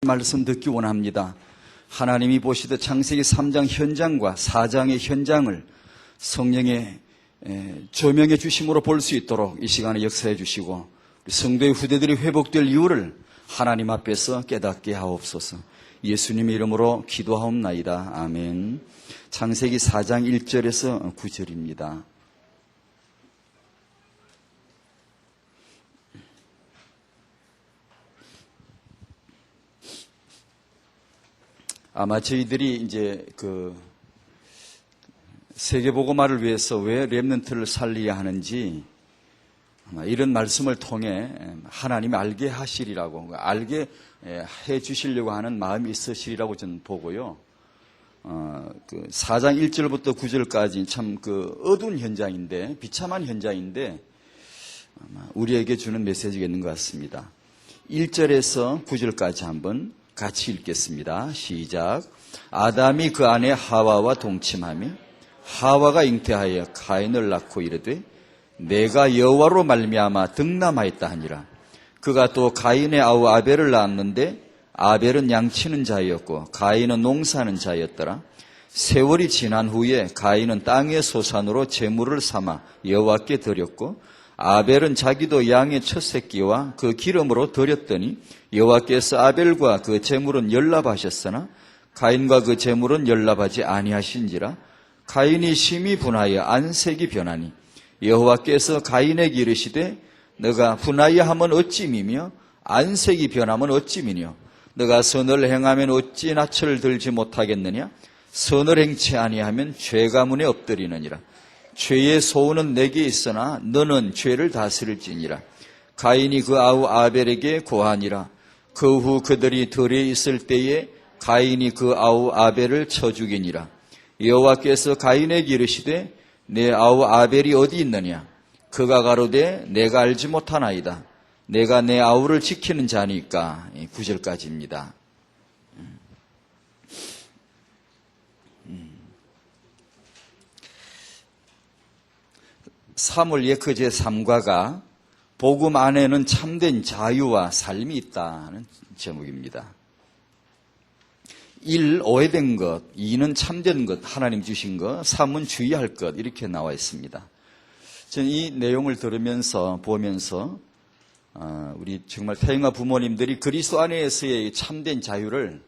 말씀 듣기 원합니다. 하나님이 보시듯 창세기 3장 현장과 4장의 현장을 성령의 조명해 주심으로 볼 수 있도록 이 시간에 역사해 주시고 성도의 후대들이 회복될 이유를 하나님 앞에서 깨닫게 하옵소서. 예수님의 이름으로 기도하옵나이다. 아멘. 창세기 4장 1절에서 9절입니다. 아마 저희들이 이제 세계복음화를 위해서 왜 렘넌트를 살려야 하는지 아마 이런 말씀을 통해 하나님이 알게 하시리라고, 알게 해 주시려고 하는 마음이 있으시리라고 저는 보고요. 4장 1절부터 9절까지 참 어두운 현장인데, 비참한 현장인데 아마 우리에게 주는 메시지가 있는 것 같습니다. 1절에서 9절까지 한번 같이 읽겠습니다. 시작. 아담이 그 아내 하와와 동침하며 하와가 잉태하여 가인을 낳고 이르되 내가 여호와로 말미암아 득남하였다 하니라. 그가 또 가인의 아우 아벨을 낳았는데 아벨은 양치는 자였고 가인은 농사하는 자였더라. 세월이 지난 후에 가인은 땅의 소산으로 제물을 삼아 여호와께 드렸고 아벨은 자기도 양의 첫 새끼와 그 기름으로 드렸더니 여호와께서 아벨과 그 제물은 연납하셨으나 가인과 그 제물은 연납하지 아니하신지라. 가인이 심히 분하여 안색이 변하니 여호와께서 가인에게 이르시되 너가 분하여 하면 어찌 미며 안색이 변하면 어찌 미뇨. 너가 선을 행하면 어찌 낯을 들지 못하겠느냐. 선을 행치 아니하면 죄가 문에 엎드리느니라. 죄의 소원은 내게 있으나 너는 죄를 다스릴지니라. 가인이 그 아우 아벨에게 고하니라. 그 후 그들이 들에 있을 때에 가인이 그 아우 아벨을 쳐 죽이니라. 여호와께서 가인에게 이르시되 내 아우 아벨이 어디 있느냐. 그가 가로되 내가 알지 못하나이다. 내가 내 아우를 지키는 자니까. 9절까지입니다. 사무엘 예크 제3과가 복음 안에는 참된 자유와 삶이 있다는 제목입니다. 1. 오해된 것, 2는 참된 것, 하나님 주신 것, 3은 주의할 것, 이렇게 나와 있습니다. 저는 이 내용을 들으면서 보면서 우리 정말 태영아 부모님들이 그리스도 안에서의 참된 자유를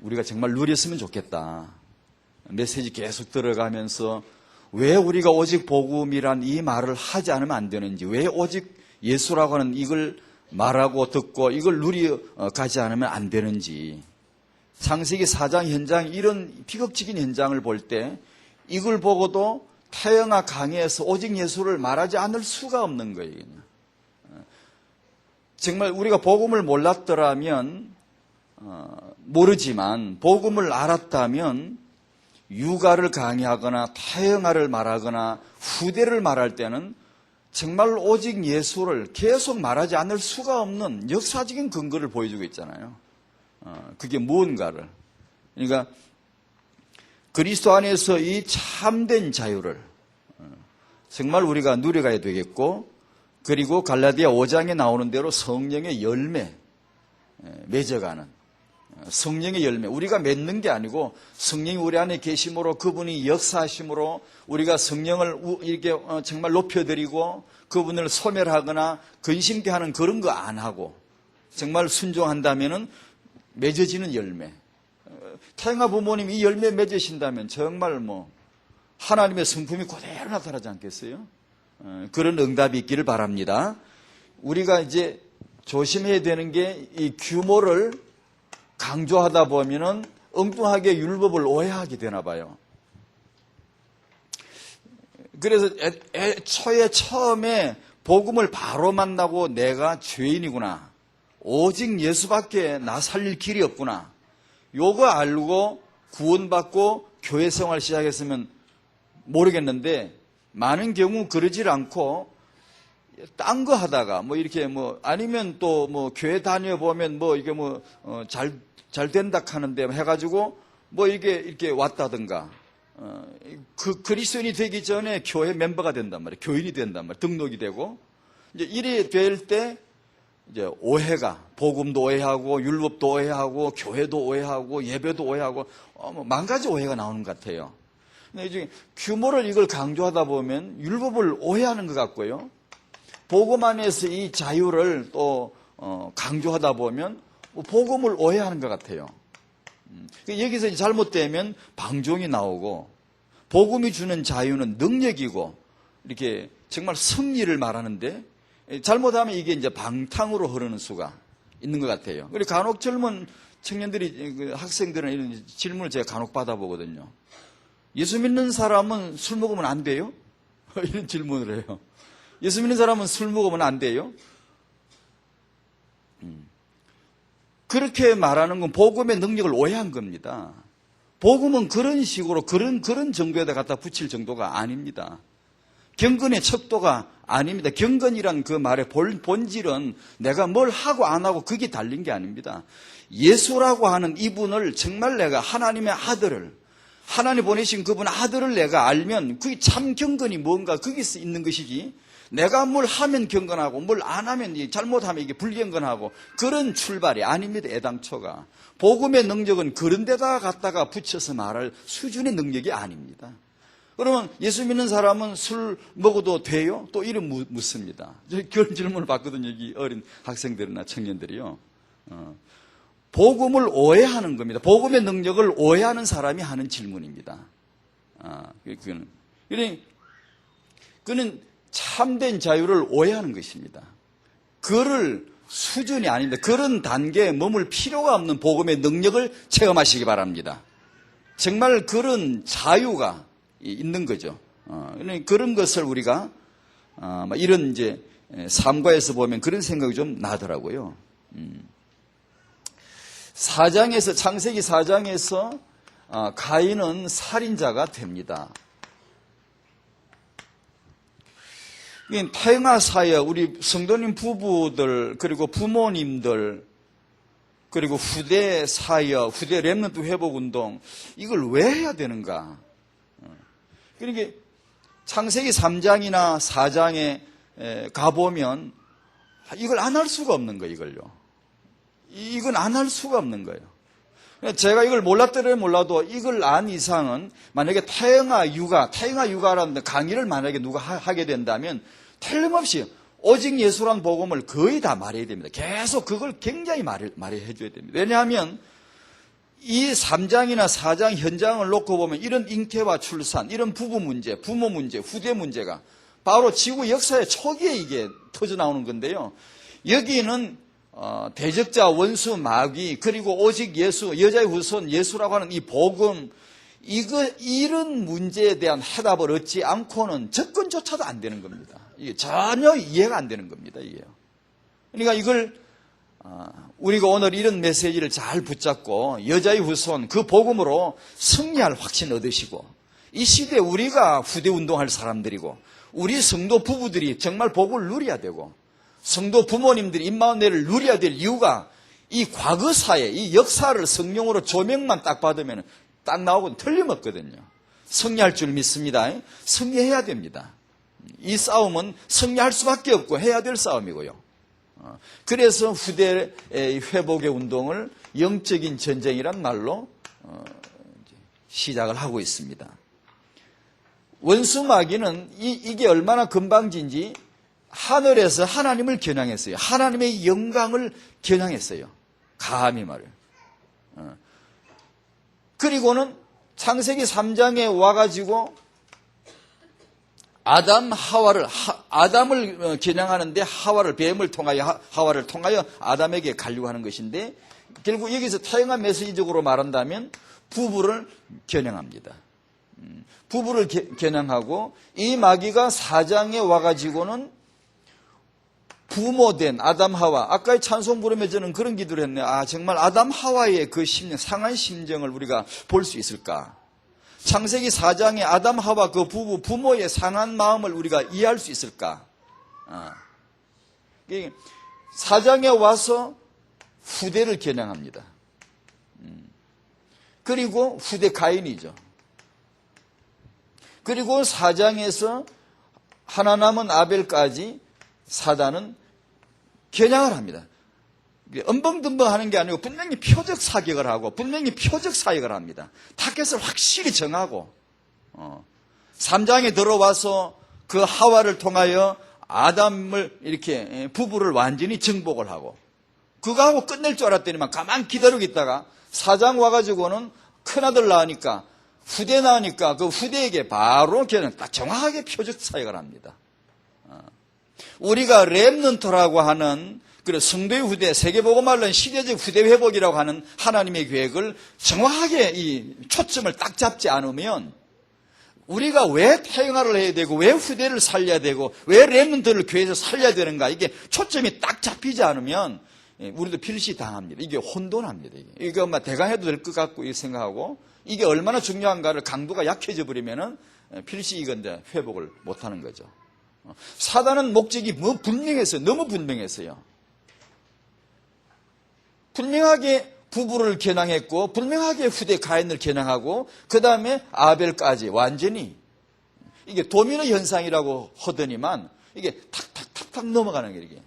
우리가 정말 누렸으면 좋겠다. 메시지 계속 들어가면서 왜 우리가 오직 복음이란 이 말을 하지 않으면 안 되는지, 왜 오직 예수라고 하는 이걸 말하고 듣고 이걸 누려가지 않으면 안 되는지, 창세기 4장 현장, 이런 비극적인 현장을 볼 때 이걸 보고도 태영아 강에서 오직 예수를 말하지 않을 수가 없는 거예요. 정말 우리가 복음을 몰랐더라면 모르지만 복음을 알았다면 육아를 강의하거나 태영아를 말하거나 후대를 말할 때는 정말 오직 예수를 계속 말하지 않을 수가 없는 역사적인 근거를 보여주고 있잖아요. 그게 무언가를. 그러니까 그리스도 안에서 이 참된 자유를 정말 우리가 누려가야 되겠고, 그리고 갈라디아 5장에 나오는 대로 성령의 열매 맺어가는 성령의 열매, 우리가 맺는 게 아니고 성령이 우리 안에 계심으로 그분이 역사하심으로 우리가 성령을 이렇게 정말 높여드리고 그분을 소멸하거나 근심케 하는 그런 거 안 하고 정말 순종한다면은 맺어지는 열매. 태영아 부모님 이 열매 맺으신다면 정말 하나님의 성품이 그대로 나타나지 않겠어요? 그런 응답이 있기를 바랍니다. 우리가 이제 조심해야 되는 게 이 규모를 강조하다 보면은 엉뚱하게 율법을 오해하게 되나 봐요. 그래서 처음에 복음을 바로 만나고 내가 죄인이구나, 오직 예수밖에 나 살릴 길이 없구나, 요거 알고 구원받고 교회 생활 시작했으면 모르겠는데 많은 경우 그러질 않고 딴 거 하다가 이렇게 아니면 또 교회 다녀보면 이게 잘 된다 하는데 해가지고 이렇게 왔다든가, 그리스도인이 되기 전에 교회 멤버가 된단 말이에요. 교인이 된단 말이에요. 등록이 되고. 이제 이래 될 때 이제 오해가, 복음도 오해하고 율법도 오해하고 교회도 오해하고 예배도 오해하고 뭐 만 가지 오해가 나오는 것 같아요. 근데 이제 규모를 이걸 강조하다 보면 율법을 오해하는 것 같고요. 복음 안에서 이 자유를 또 강조하다 보면 복음을 오해하는 것 같아요. 여기서 잘못되면 방종이 나오고, 복음이 주는 자유는 능력이고 이렇게 정말 승리를 말하는데, 잘못하면 이게 이제 방탕으로 흐르는 수가 있는 것 같아요. 그리고 간혹 젊은 청년들이, 학생들은 이런 질문을 제가 간혹 받아보거든요. 예수 믿는 사람은 술 먹으면 안 돼요? 이런 질문을 해요. 예수 믿는 사람은 술 먹으면 안 돼요? 그렇게 말하는 건 복음의 능력을 오해한 겁니다. 복음은 그런 식으로 그런 정도에다 갖다 붙일 정도가 아닙니다. 경건의 척도가 아닙니다. 경건이란 그 말의 본질은 내가 뭘 하고 안 하고 그게 달린 게 아닙니다. 예수라고 하는 이분을 정말 내가 하나님의 아들을, 하나님 보내신 그분 아들을 내가 알면 그게 참 경건이 뭔가 거기서 있는 것이지, 내가 뭘 하면 경건하고 뭘 안 하면, 잘못하면 이게 불경건하고 그런 출발이 아닙니다. 애당초가. 복음의 능력은 그런 데다가 갖다가 붙여서 말할 수준의 능력이 아닙니다. 그러면 예수 믿는 사람은 술 먹어도 돼요? 또 이런 묻습니다. 그런 질문을 받거든요. 여기 어린 학생들이나 청년들이요. 복음을 오해하는 겁니다. 복음의 능력을 오해하는 사람이 하는 질문입니다. 그는 참된 자유를 오해하는 것입니다. 그럴 수준이 아닙니다. 그런 단계에 머물 필요가 없는 복음의 능력을 체험하시기 바랍니다. 정말 그런 자유가 있는 거죠. 그런 것을 우리가 이런 이제 삶과에서 보면 그런 생각이 좀 나더라고요. 창세기 4장에서 가인은 살인자가 됩니다. 태영아 사역, 우리 성도님 부부들, 그리고 부모님들, 그리고 후대 사역, 후대 렘넌트 회복 운동, 이걸 왜 해야 되는가? 그러니까 창세기 3장이나 4장에 가보면 이걸 안 할 수가 없는 거예요, 이걸요. 이건 안 할 수가 없는 거예요. 제가 이걸 몰랐더라도 몰라도 이걸 안 이상은, 만약에 태영아 육아라는 강의를 만약에 누가 하게 된다면 틀림없이 오직 예수라는 복음을 거의 다 말해야 됩니다. 계속 그걸 굉장히 말해 줘야 됩니다. 왜냐하면 이 3장이나 4장 현장을 놓고 보면 이런 잉태와 출산, 이런 부부 문제, 부모 문제, 후대 문제가 바로 지구 역사의 초기에 이게 터져 나오는 건데요. 여기는 대적자, 원수, 마귀, 그리고 오직 예수, 여자의 후손 예수라고 하는 이 복음, 이런 문제에 대한 해답을 얻지 않고는 접근조차도 안 되는 겁니다. 이게 전혀 이해가 안 되는 겁니다, 이게요. 그러니까 이걸 우리가 오늘 이런 메시지를 잘 붙잡고 여자의 후손, 그 복음으로 승리할 확신 얻으시고, 이 시대에 우리가 후대 운동할 사람들이고, 우리 성도 부부들이 정말 복을 누려야 되고, 성도 부모님들이 임마누엘을 누려야 될 이유가 이 과거사에 이 역사를 성령으로 조명만 딱 받으면 딱 나오고 틀림없거든요. 승리할 줄 믿습니다. 승리해야 됩니다. 이 싸움은 승리할 수밖에 없고 해야 될 싸움이고요. 그래서 후대의 회복의 운동을 영적인 전쟁이란 말로 시작을 하고 있습니다. 원수 마귀는 이게 얼마나 건방진지 하늘에서 하나님을 겨냥했어요. 하나님의 영광을 겨냥했어요. 감히 말해요. 그리고는 창세기 3장에 와가지고 아담을 겨냥하는데 뱀을 통하여, 하와를 통하여 아담에게 가려고 하는 것인데, 결국 여기서 타영한 메시지적으로 말한다면 부부를 겨냥합니다. 부부를 겨냥하고, 이 마귀가 4장에 와가지고는 부모된 아담 하와, 아까의 찬송 부르며 저는 그런 기도를 했네요. 정말 아담 하와의 그 심령, 상한 심정을 우리가 볼 수 있을까? 창세기 4장에 아담 하와 그 부모의 상한 마음을 우리가 이해할 수 있을까? 4장에 와서 후대를 겨냥합니다. 그리고 후대 가인이죠. 그리고 4장에서 하나 남은 아벨까지 사단은 겨냥을 합니다. 엄벙덤벙 하는 게 아니고 분명히 표적 사격을 하고 분명히 표적 사역을 합니다. 타겟을 확실히 정하고 3장에 들어와서 그 하와를 통하여 아담을 이렇게 부부를 완전히 정복을 하고 그거 하고 끝낼 줄 알았더니만 가만 기다리고 있다가 4장 와가지고는 큰아들 낳으니까 후대 낳으니까 그 후대에게 바로 그냥 딱 정확하게 표적 사역을 합니다. 우리가 렘넌트라고 하는 그리고 성도의 후대, 세계복음말로는 시대적 후대 회복이라고 하는 하나님의 계획을 정확하게 이 초점을 딱 잡지 않으면 우리가 왜 태영화를 해야 되고 왜 후대를 살려야 되고 왜 렘넌트를 교회에서 살려야 되는가 이게 초점이 딱 잡히지 않으면 우리도 필시 당합니다. 이게 혼돈합니다. 이거 막 대강해도 될 것 같고 생각하고 이게 얼마나 중요한가를 강도가 약해져 버리면은 필시 이건 이제 회복을 못하는 거죠. 사단은 목적이 뭐 분명했어요. 너무 분명했어요. 분명하게 부부를 겨냥했고 분명하게 후대 가인을 겨냥하고 그 다음에 아벨까지 완전히 이게 도미노 현상이라고 하더니만 이게 탁탁탁탁 넘어가는 게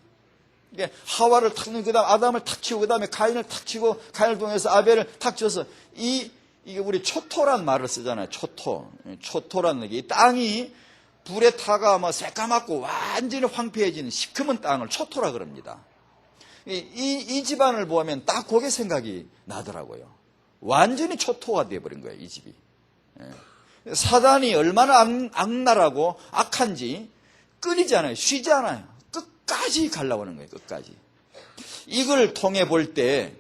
이게 하와를 탁 그 다음 아담을 탁 치고 그 다음에 가인을 탁 치고 가인을 통해서 아벨을 탁 쳐서 이게 우리 초토란 말을 쓰잖아요. 초토라는 게 이 땅이 불에 타가 뭐 새까맣고 완전히 황폐해지는 시커먼 땅을 초토라 그럽니다. 이 집안을 보면 딱 그게 생각이 나더라고요. 완전히 초토화 되어버린 거예요, 이 집이. 사단이 얼마나 악랄하고 악한지 끊이지 않아요. 쉬지 않아요. 끝까지 가려고 하는 거예요, 끝까지. 이걸 통해 볼 때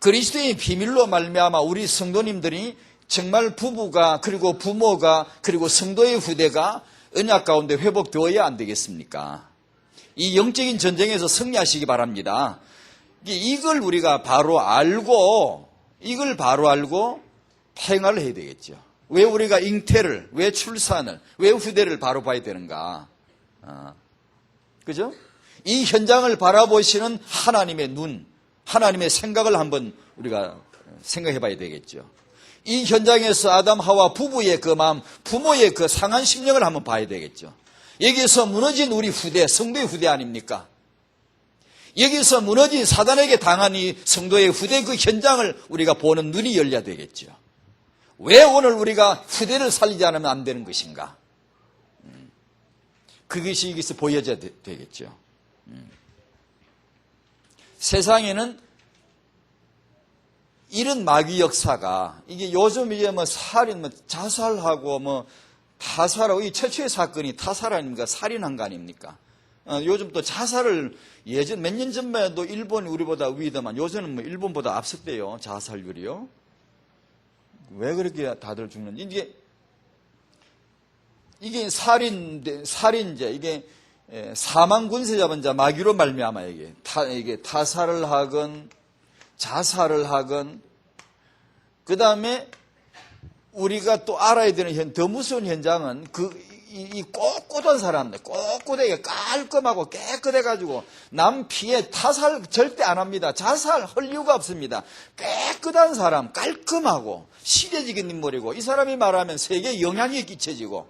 그리스도의 비밀로 말미암아 우리 성도님들이 정말 부부가 그리고 부모가 그리고 성도의 후대가 언약 가운데 회복되어야 안 되겠습니까? 이 영적인 전쟁에서 승리하시기 바랍니다. 이걸 우리가 바로 알고 행하를 해야 되겠죠. 왜 우리가 잉태를, 왜 출산을, 왜 후대를 바로 봐야 되는가? 그죠? 이 현장을 바라보시는 하나님의 눈, 하나님의 생각을 한번 우리가 생각해 봐야 되겠죠. 이 현장에서 아담 하와 부부의 그 마음, 부모의 그 상한 심령을 한번 봐야 되겠죠. 여기서 무너진 우리 후대, 성도의 후대 아닙니까? 여기서 무너진 사단에게 당한 이 성도의 후대 그 현장을 우리가 보는 눈이 열려야 되겠죠. 왜 오늘 우리가 후대를 살리지 않으면 안 되는 것인가? 그것이 여기서 보여져야 되겠죠. 세상에는 이런 마귀 역사가 이게 요즘 이제 뭐 살인, 뭐 자살하고 뭐 타살하고 이 최초의 사건이 타살 아닙니까? 살인한 거 아닙니까? 요즘 또 자살을 예전 몇 년 전만 해도 일본이 우리보다 위더만 요새는 뭐 일본보다 앞섰대요. 자살률이요. 왜 그렇게 다들 죽는지 이게 살인죄 이게 사망 군세 잡은 자 마귀로 말미암아 이게 타살을 하건 자살을 하건 그 다음에 우리가 또 알아야 되는 더 무서운 현장은 이 꼿꼿한 사람들, 꼿꼿하게 깔끔하고 깨끗해가지고 남 피해 타살 절대 안 합니다. 자살 할 이유가 없습니다. 깨끗한 사람, 깔끔하고 시대적인 인물이고 이 사람이 말하면 세계에 영향이 끼쳐지고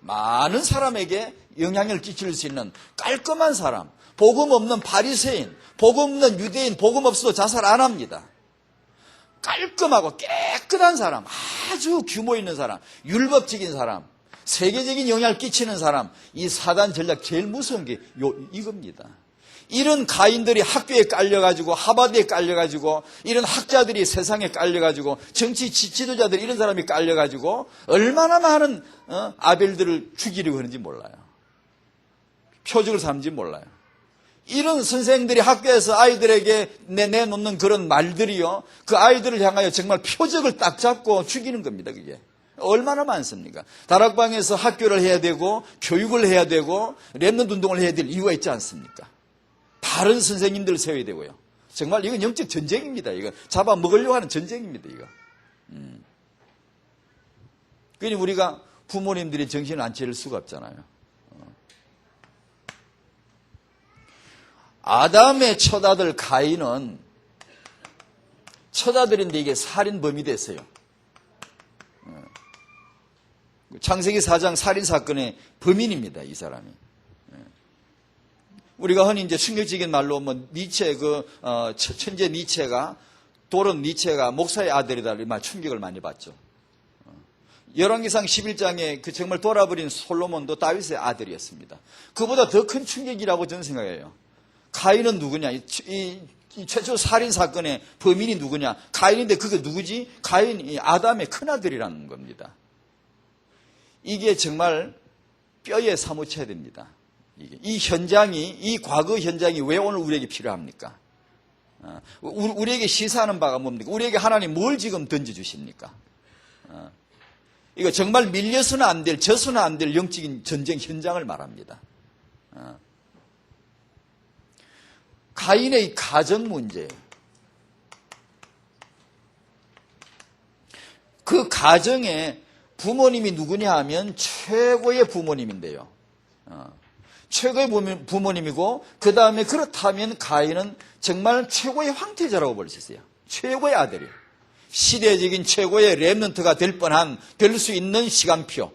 많은 사람에게 영향을 끼칠 수 있는 깔끔한 사람, 복음 없는 바리새인, 복음 없는 유대인, 복음 없어도 자살 안 합니다. 깔끔하고 깨끗한 사람, 아주 규모 있는 사람, 율법적인 사람, 세계적인 영향을 끼치는 사람, 이 사단 전략 제일 무서운 게 이겁니다. 이런 가인들이 학교에 깔려가지고 하버드에 깔려가지고 이런 학자들이 세상에 깔려가지고 정치 지도자들 이런 사람이 깔려가지고 얼마나 많은 아벨들을 죽이려고 하는지 몰라요. 표적을 삼는지 몰라요. 이런 선생들이 학교에서 아이들에게 내놓는 그런 말들이요. 그 아이들을 향하여 정말 표적을 딱 잡고 죽이는 겁니다. 그게. 얼마나 많습니까? 다락방에서 학교를 해야 되고 교육을 해야 되고 렘넌트 운동을 해야 될 이유가 있지 않습니까? 다른 선생님들을 세워야 되고요. 정말 이건 영적 전쟁입니다. 이거 잡아먹으려고 하는 전쟁입니다. 이거. 그러니 우리가 부모님들이 정신을 안 차릴 수가 없잖아요. 아담의 첫아들 가인은 첫아들인데 이게 살인범이 됐어요. 창세기 4장 살인사건의 범인입니다. 이 사람이. 우리가 흔히 이제 충격적인 말로 뭐 니체 천재 니체가 도론 니체가 목사의 아들이다 이 말 충격을 많이 받죠. 열왕기상 11장에 그 정말 돌아버린 솔로몬도 다윗의 아들이었습니다. 그보다 더 큰 충격이라고 저는 생각해요. 가인은 누구냐? 이 최초 살인 사건의 범인이 누구냐? 가인인데 그게 누구지? 가인이 아담의 큰아들이라는 겁니다. 이게 정말 뼈에 사무쳐야 됩니다. 이 현장이, 이 과거 현장이 왜 오늘 우리에게 필요합니까? 우리에게 시사하는 바가 뭡니까? 우리에게 하나님 뭘 지금 던져주십니까? 이거 정말 밀려서는 안 될, 져서는 안 될 영적인 전쟁 현장을 말합니다. 가인의 가정 문제. 그 가정에 부모님이 누구냐 하면 최고의 부모님인데요. 최고의 부모님이고 그 다음에 그렇다면 가인은 정말 최고의 황태자라고 볼 수 있어요. 최고의 아들이에요. 시대적인 최고의 렘넌트가 될 수 있는 시간표.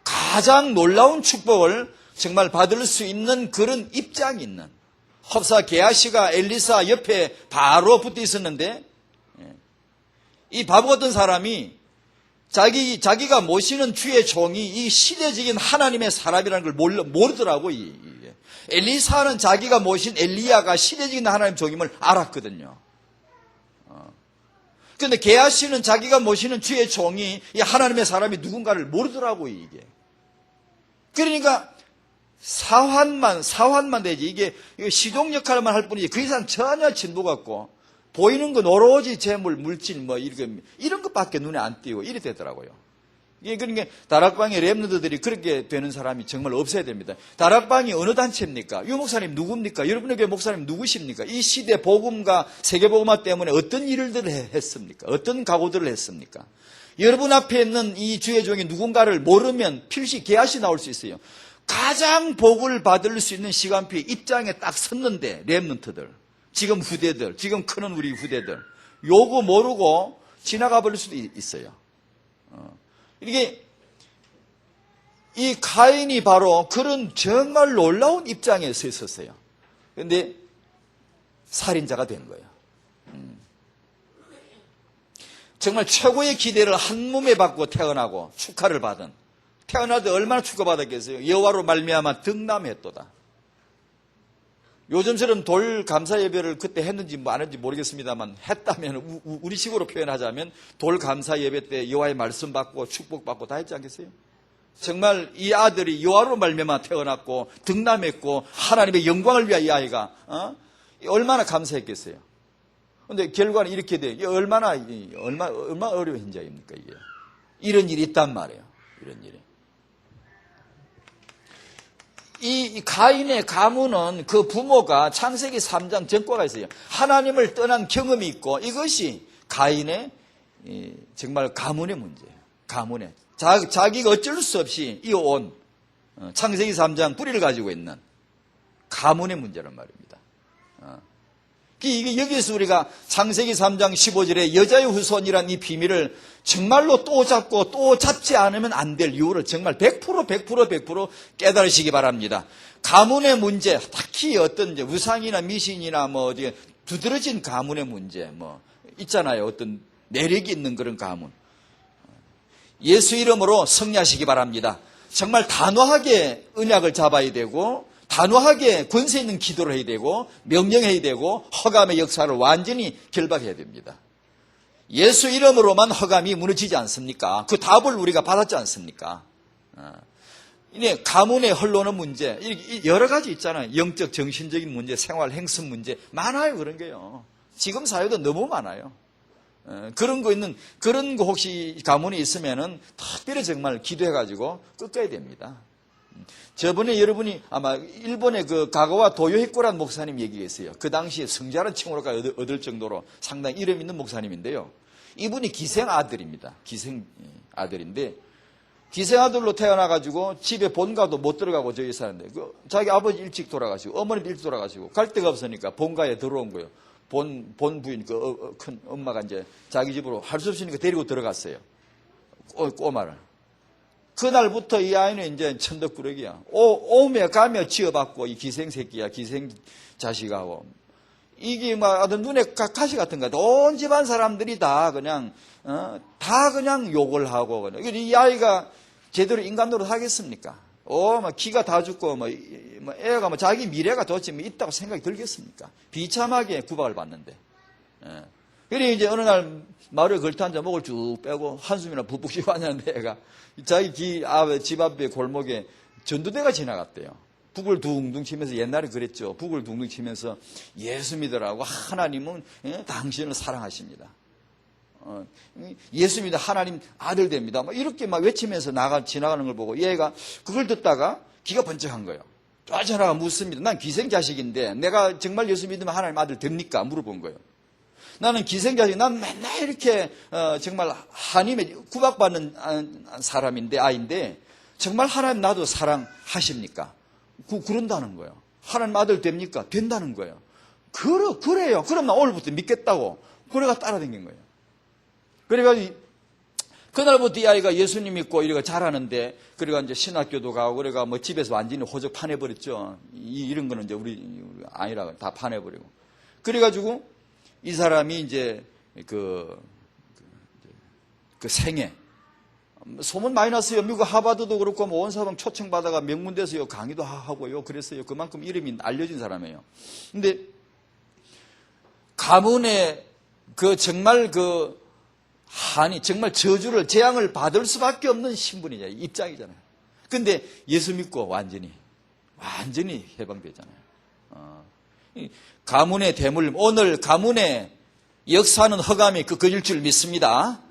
가장 놀라운 축복을 정말 받을 수 있는 그런 입장이 있는 홉사 게하시가 엘리사 옆에 바로 붙어 있었는데 이 바보 같은 사람이 자기가 모시는 주의 종이 이 시대적인 하나님의 사람이라는 걸 모르더라고. 엘리사는 자기가 모신 엘리야가 시대적인 하나님 종임을 알았거든요. 그런데 게하시는 자기가 모시는 주의 종이 이 하나님의 사람이 누군가를 모르더라고. 이게. 그러니까 사환만 되지. 이게 시종 역할만 할 뿐이지 그 이상 전혀 진보 같고 보이는 건 오로지 재물, 물질 이런 것밖에 눈에 안 띄고 이래 되더라고요. 이게 그러니까 다락방의 렘너드들이 그렇게 되는 사람이 정말 없어야 됩니다. 다락방이 어느 단체입니까? 유 목사님 누굽니까? 여러분에게 목사님 누구십니까? 이 시대 복음과 세계복음화 때문에 어떤 일들을 했습니까? 어떤 각오들을 했습니까? 여러분 앞에 있는 이 주의 종이 누군가를 모르면 필시 개앗이 나올 수 있어요. 가장 복을 받을 수 있는 시간표에 입장에 딱 섰는데 렘넌트들, 지금 후대들, 지금 크는 우리 후대들 요거 모르고 지나가 버릴 수도 있어요. 이게 이 가인이 바로 그런 정말 놀라운 입장에 서 있었어요. 그런데 살인자가 된 거예요. 정말 최고의 기대를 한 몸에 받고 태어나고 축하를 받은 태어날 때 얼마나 축하받았겠어요. 여호와로 말미암아 득남했도다. 요즘처럼 돌 감사 예배를 그때 했는지 안 했는지 모르겠습니다만 했다면 우리식으로 표현하자면 돌 감사 예배 때 여호와의 말씀 받고 축복 받고 다 했지 않겠어요? 정말 이 아들이 여호와로 말미암아 태어났고 득남했고 하나님의 영광을 위하여 이 아이가 얼마나 감사했겠어요. 그런데 결과는 이렇게 돼요. 얼마나 어려운 현장입니까 이게? 이런 일이 있단 말이에요. 이런 일이. 이 가인의 가문은 그 부모가 창세기 3장 전과가 있어요. 하나님을 떠난 경험이 있고 이것이 가인의 정말 가문의 문제예요. 가문의. 자기가 어쩔 수 없이 이어온 창세기 3장 뿌리를 가지고 있는 가문의 문제란 말입니다. 이게 여기서 우리가 창세기 3장 15절에 여자의 후손이란 이 비밀을 정말로 또 잡고 또 잡지 않으면 안 될 이유를 정말 100% 깨달으시기 바랍니다. 가문의 문제, 특히 어떤 이제 우상이나 미신이나 뭐 어디 두드러진 가문의 문제 뭐 있잖아요. 어떤 내력이 있는 그런 가문. 예수 이름으로 승리하시기 바랍니다. 정말 단호하게 언약을 잡아야 되고 단호하게 권세 있는 기도를 해야 되고 명령해야 되고 허감의 역사를 완전히 결박해야 됩니다. 예수 이름으로만 허감이 무너지지 않습니까? 그 답을 우리가 받았지 않습니까? 이제 가문에 흘러오는 문제 여러 가지 있잖아요. 영적 정신적인 문제, 생활 행습 문제 많아요. 그런 게요. 지금 사회도 너무 많아요. 그런 거 혹시 가문에 있으면은 특별히 정말 기도해가지고 꺾어야 됩니다. 저번에 여러분이 아마 일본의 그 가가와 도요히코라는 목사님 얘기했어요. 그 당시에 성자라는 칭호를 얻을 정도로 상당히 이름 있는 목사님인데요. 이분이 기생 아들입니다. 기생 아들인데 기생 아들로 태어나가지고 집에 본가도 못 들어가고 저기 사는데 자기 아버지 일찍 돌아가시고 어머니도 일찍 돌아가시고 갈 데가 없으니까 본가에 들어온 거예요. 본 부인 큰 엄마가 이제 자기 집으로 할 수 없으니까 데리고 들어갔어요. 꼬마를. 그날부터 이 아이는 이제 천덕꾸러기야. 오며 가며 지어받고, 이 기생새끼야, 기생자식하고. 이게 막 아주 눈에 가시 같은 거야. 온 집안 사람들이 다 그냥, 다 그냥 욕을 하고, 그냥. 이 아이가 제대로 인간 노릇 하겠습니까? 막 기가 다 죽고, 애가 자기 미래가 도대체 있다고 생각이 들겠습니까? 비참하게 구박을 받는데. 그래, 이제 어느 날 마루에 걸터 앉아 목을 쭉 빼고 한숨이나 푹푹 쉬고 앉았는데 애가 자기 집 앞에 골목에 전두대가 지나갔대요. 북을 둥둥 치면서, 옛날에 그랬죠. 북을 둥둥 치면서 예수 믿으라고, 하나님은 당신을 사랑하십니다. 예수 믿어 하나님 아들 됩니다. 이렇게 외치면서 지나가는 걸 보고 얘가 그걸 듣다가 기가 번쩍한 거예요. 쫓아나가 묻습니다. 난 기생자식인데 내가 정말 예수 믿으면 하나님 아들 됩니까? 물어본 거예요. 나는 기생자식, 난 맨날 이렇게 정말 하나님의 구박받는 사람인데, 아이인데 정말 하나님 나도 사랑하십니까? 그런다는 거예요. 하나님 아들 됩니까? 된다는 거예요. 그래요. 그럼 나 오늘부터 믿겠다고. 그래가 따라다닌 거예요. 그래가지고 그날부터 이 아이가 예수님 믿고 이래가 자라는데, 그래가 이제 신학교도 가고, 그래가 집에서 완전히 호적 파내버렸죠. 이런 거는 이제 우리 아니라 다 파내버리고. 그래가지고 이 사람이 이제 그 생애 소문 많이 났어요. 미국 하버드도 그렇고 온 사방 초청받아가 명문대에서 강의도 하고요. 그랬어요. 그만큼 이름이 알려진 사람이에요. 근데 가문에 정말 정말 저주를, 재앙을 받을 수밖에 없는 신분이잖아요. 입장이잖아요. 근데 예수 믿고 완전히 해방되잖아요. 가문의 대물, 오늘 가문의 역사는 허감이 그일 줄 믿습니다.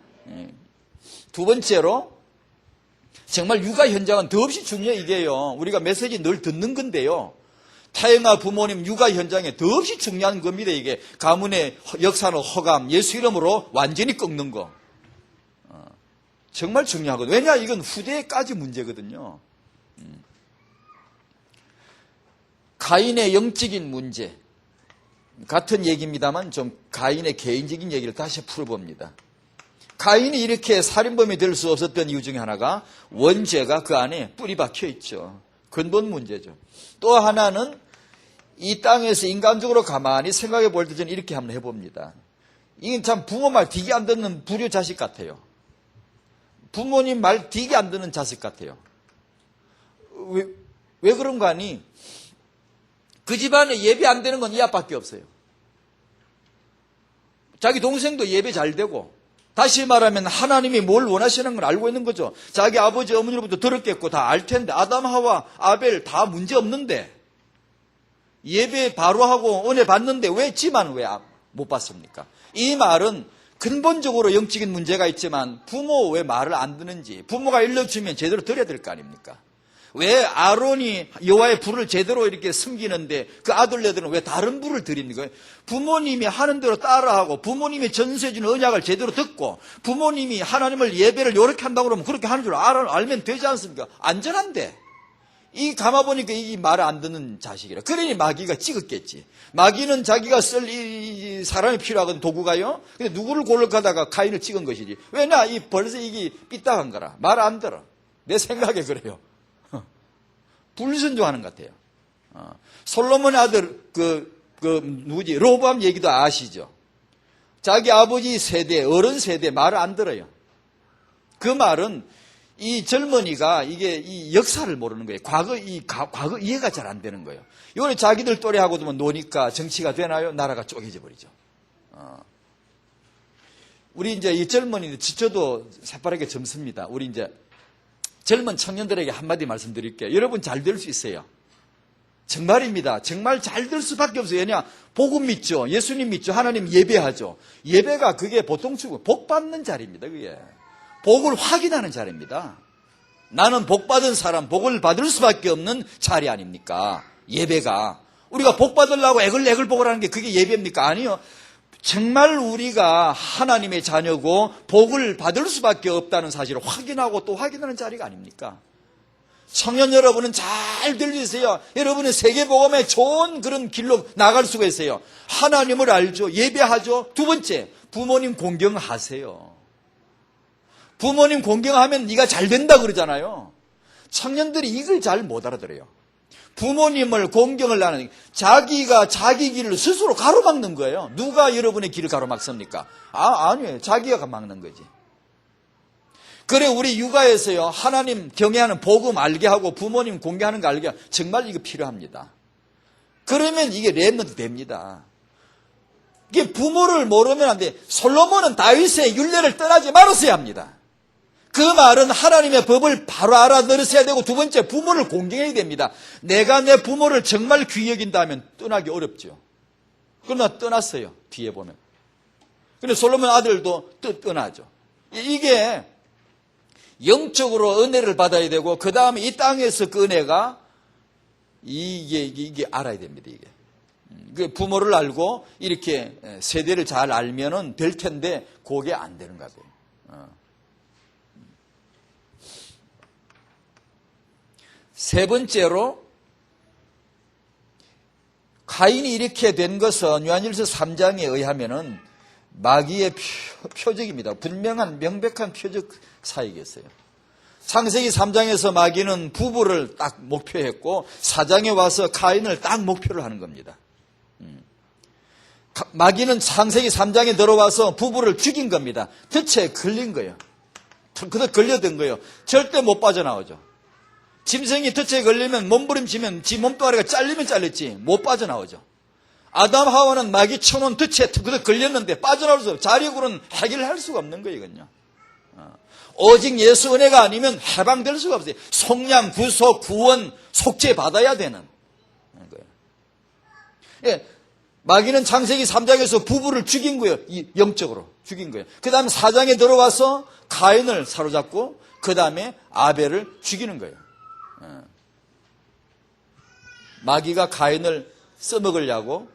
두 번째로, 정말 육아 현장은 더없이 중요해요. 이게요. 우리가 메시지 늘 듣는 건데요. 타영아 부모님 육아 현장에 더없이 중요한 겁니다. 이게 가문의 역사는 허감, 예수 이름으로 완전히 꺾는 거. 정말 중요하거든요. 왜냐? 이건 후대까지 문제거든요. 가인의 영적인 문제. 같은 얘기입니다만 좀 가인의 개인적인 얘기를 다시 풀어봅니다. 가인이 이렇게 살인범이 될 수 없었던 이유 중에 하나가 원죄가 그 안에 뿌리 박혀 있죠. 근본 문제죠. 또 하나는 이 땅에서 인간적으로 가만히 생각해 볼 때 저는 이렇게 한번 해봅니다. 이건 참 부모 말 되게 안 듣는 불효 자식 같아요. 부모님 말 되게 안 듣는 자식 같아요. 왜 그런가 하니 그 집안에 예배 안 되는 건 이 아빠밖에 없어요. 자기 동생도 예배 잘 되고, 다시 말하면 하나님이 뭘 원하시는 걸 알고 있는 거죠. 자기 아버지 어머니로부터 들었겠고 다 알 텐데, 아담 하와 아벨 다 문제 없는데 예배 바로 하고 은혜 받는데 왜 지만 왜 못 받습니까? 이 말은 근본적으로 영적인 문제가 있지만 부모 왜 말을 안 듣는지, 부모가 일러주면 제대로 들어야 될 거 아닙니까? 왜 아론이 여호와의 불을 제대로 이렇게 숨기는데 그 아들네들은 왜 다른 불을 드립니까? 부모님이 하는 대로 따라하고, 부모님이 전수해 주는 언약을 제대로 듣고, 부모님이 하나님을 예배를 이렇게 한다고 그러면 그렇게 하는 줄 알면 되지 않습니까? 안전한데. 이 감아보니까 이 말을 안 듣는 자식이라. 그러니 마귀가 찍었겠지. 마귀는 자기가 쓸 이 사람이 필요하거든, 도구가요. 근데 누구를 고를까다가 가인을 찍은 것이지. 왜냐? 벌써 이게 삐딱한 거라. 말 안 들어. 내 생각에 그래요. 불순종하는 것 같아요. 솔로몬의 아들 누구지? 로보암 얘기도 아시죠? 자기 아버지 세대, 어른 세대 말을 안 들어요. 그 말은 이 젊은이가 이 역사를 모르는 거예요. 과거 이해가 잘 안 되는 거예요. 이번에 자기들 또래하고도 노니까 정치가 되나요? 나라가 쪼개져 버리죠. 우리 이제 이 젊은이들 지쳐도 새파랗게 젊습니다. 우리 이제 젊은 청년들에게 한마디 말씀드릴게요. 여러분 잘 될 수 있어요. 정말입니다. 정말 잘 될 수밖에 없어요. 왜냐? 복음 믿죠. 예수님 믿죠. 하나님 예배하죠. 예배가 그게 보통 복 받는 자리입니다. 그게 복을 확인하는 자리입니다. 나는 복 받은 사람, 복을 받을 수밖에 없는 자리 아닙니까? 예배가. 우리가 복 받으려고 애글애글 복을 하는 게 그게 예배입니까? 아니요. 정말 우리가 하나님의 자녀고 복을 받을 수밖에 없다는 사실을 확인하고 또 확인하는 자리가 아닙니까? 청년 여러분은 잘 들리세요. 여러분은 세계복음의 좋은 그런 길로 나갈 수가 있어요. 하나님을 알죠. 예배하죠. 두 번째, 부모님 공경하세요. 부모님 공경하면 네가 잘 된다 그러잖아요. 청년들이 이걸 잘 못 알아들어요. 부모님을 공경을 하는, 자기가 자기 길을 스스로 가로막는 거예요. 누가 여러분의 길을 가로막습니까? 아니에요. 자기가 막는 거지. 그래, 우리 육아에서요, 하나님 경외하는 복음 알게 하고 부모님 공경하는 거 알게 하고, 정말 이거 필요합니다. 그러면 이게 렘넌트 됩니다. 이게 부모를 모르면 안 돼. 솔로몬은 다윗의 율례를 떠나지 말았어야 합니다. 그 말은 하나님의 법을 바로 알아들으셔야 되고, 두 번째, 부모를 공경해야 됩니다. 내가 내 부모를 정말 귀히 여긴다면 떠나기 어렵죠. 그러나 떠났어요. 뒤에 보면. 근데 솔로몬 아들도 떠나죠. 이게 영적으로 은혜를 받아야 되고, 그 다음에 이 땅에서 그 은혜가 이게 알아야 됩니다. 이게 부모를 알고 이렇게 세대를 잘 알면은 될 텐데 그게 안 되는 거예요. 세 번째로, 가인이 이렇게 된 것은 요한일서 3장에 의하면은 마귀의 표적입니다. 분명한 명백한 표적 사이겠어요. 창세기 3장에서 마귀는 부부를 딱 목표했고 4장에 와서 가인을 딱 목표를 하는 겁니다. 마귀는 창세기 3장에 들어와서 부부를 죽인 겁니다. 덫에 걸린 거예요. 그래서 걸려든 거예요. 절대 못 빠져나오죠. 짐승이 덫에 걸리면 몸부림치면 지 몸뚱아리가 잘리면 잘렸지 못 빠져나오죠. 아담 하와는 마귀 쳐놓은 덫에 걸렸는데 빠져나올 수 없어요. 자력으로는 해결할 수가 없는 거예요. 이건요. 오직 예수 은혜가 아니면 해방될 수가 없어요. 속량, 구속, 구원, 속죄 받아야 되는 거예요. 예, 마귀는 창세기 3장에서 부부를 죽인 거예요. 영적으로 죽인 거예요. 그 다음에 4장에 들어와서 가인을 사로잡고 그 다음에 아벨을 죽이는 거예요. 마귀가 가인을 써먹으려고,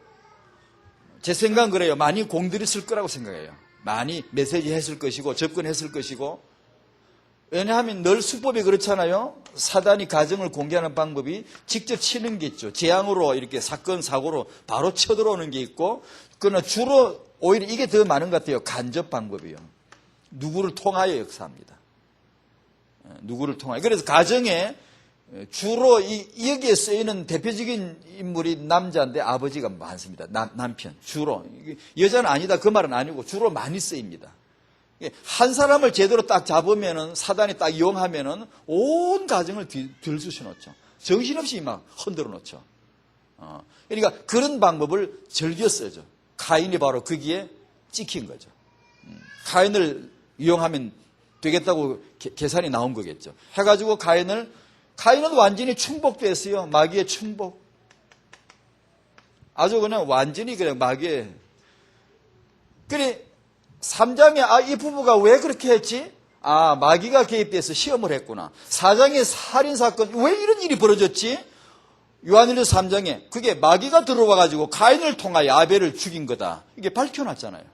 제 생각은 그래요. 많이 공들였을 거라고 생각해요. 많이 메시지 했을 것이고 접근했을 것이고. 왜냐하면 늘 수법이 그렇잖아요. 사단이 가정을 공개하는 방법이 직접 치는 게 있죠. 재앙으로 이렇게 사건 사고로 바로 쳐들어오는 게 있고, 그러나 주로 오히려 이게 더 많은 것 같아요. 간접 방법이요. 누구를 통하여 역사합니다. 누구를 통하여. 그래서 가정에 주로 여기에 쓰이는 대표적인 인물이 남자인데 아버지가 많습니다. 남편. 주로. 여자는 아니다. 그 말은 아니고 주로 많이 쓰입니다. 한 사람을 제대로 딱 잡으면은, 사단이 딱 이용하면은 온 가정을 들쑤셔 놓죠. 정신없이 막 흔들어 놓죠. 그러니까 그런 방법을 즐겨 쓰죠. 가인이 바로 거기에 찍힌 거죠. 가인을 이용하면 되겠다고 계산이 나온 거겠죠. 해가지고 가인은 완전히 충복됐어요. 마귀의 충복. 아주 그냥 완전히 그냥 마귀의. 그래, 3장에 이 부부가 왜 그렇게 했지? 마귀가 개입돼서 시험을 했구나. 4장의 살인사건, 왜 이런 일이 벌어졌지? 요한일서 3장에 그게 마귀가 들어와가지고 가인을 통하여 아벨을 죽인 거다. 이게 밝혀놨잖아요.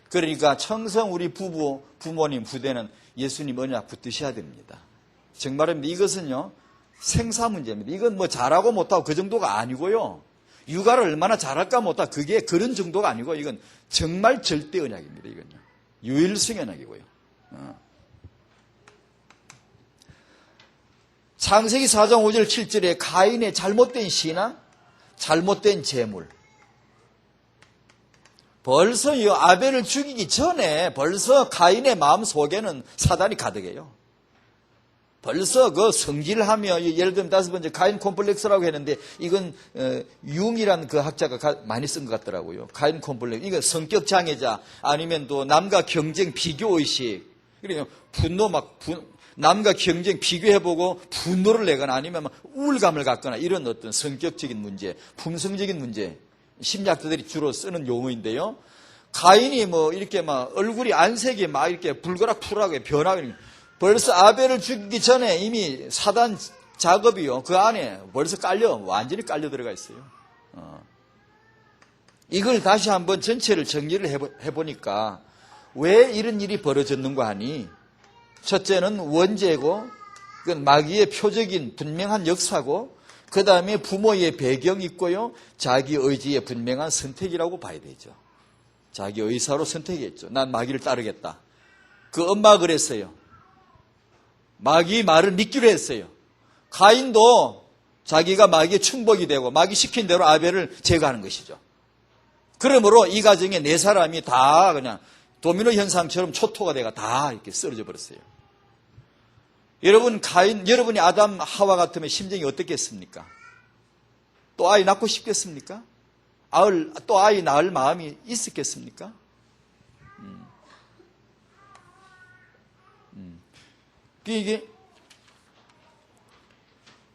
그러니까 청성 우리 부모님 후대는 예수님 언약 붙드셔야 됩니다. 정말입니다. 이것은요, 생사 문제입니다. 이건 뭐 잘하고 못하고 그 정도가 아니고요. 육아를 얼마나 잘할까 못할까 그게 그런 정도가 아니고, 이건 정말 절대 언약입니다. 이건요. 유일성 언약이고요. 창세기 4장 5절 7절에 가인의 잘못된 신앙, 잘못된 재물. 벌써 이 아벨을 죽이기 전에 벌써 가인의 마음 속에는 사단이 가득해요. 벌써 그 성질하며, 예를 들면 5번째 가인 콤플렉스라고 했는데, 이건 융이라는 그 학자가 많이 쓴 것 같더라고요. 가인 콤플렉스. 이거 성격 장애자, 아니면 또 남과 경쟁 비교의식. 그러니까 남과 경쟁 비교해보고 분노를 내거나 아니면 막 우울감을 갖거나 이런 어떤 성격적인 문제, 품성적인 문제. 심리학자들이 주로 쓰는 용어인데요. 가인이 이렇게 얼굴이 안색이 이렇게 불거락푸락하게 변하게, 벌써 아벨을 죽이기 전에 이미 사단 작업이요. 그 안에 벌써 완전히 깔려 들어가 있어요. 이걸 다시 한번 전체를 정리를 해보니까 왜 이런 일이 벌어졌는가 하니, 첫째는 원죄고, 그건 마귀의 표적인 분명한 역사고, 그 다음에 부모의 배경이 있고요. 자기 의지의 분명한 선택이라고 봐야 되죠. 자기 의사로 선택했죠. 난 마귀를 따르겠다. 그 엄마가 그랬어요. 마귀 말을 믿기로 했어요. 가인도 자기가 마귀의 충복이 되고 마귀 시킨 대로 아벨을 제거하는 것이죠. 그러므로 이 가정에 네 사람이 다 그냥 도미노 현상처럼 초토가 돼가 다 이렇게 쓰러져 버렸어요. 여러분이 아담 하와 같으면 심정이 어떻겠습니까? 또 아이 낳고 싶겠습니까? 또 아이 낳을 마음이 있었겠습니까? 이게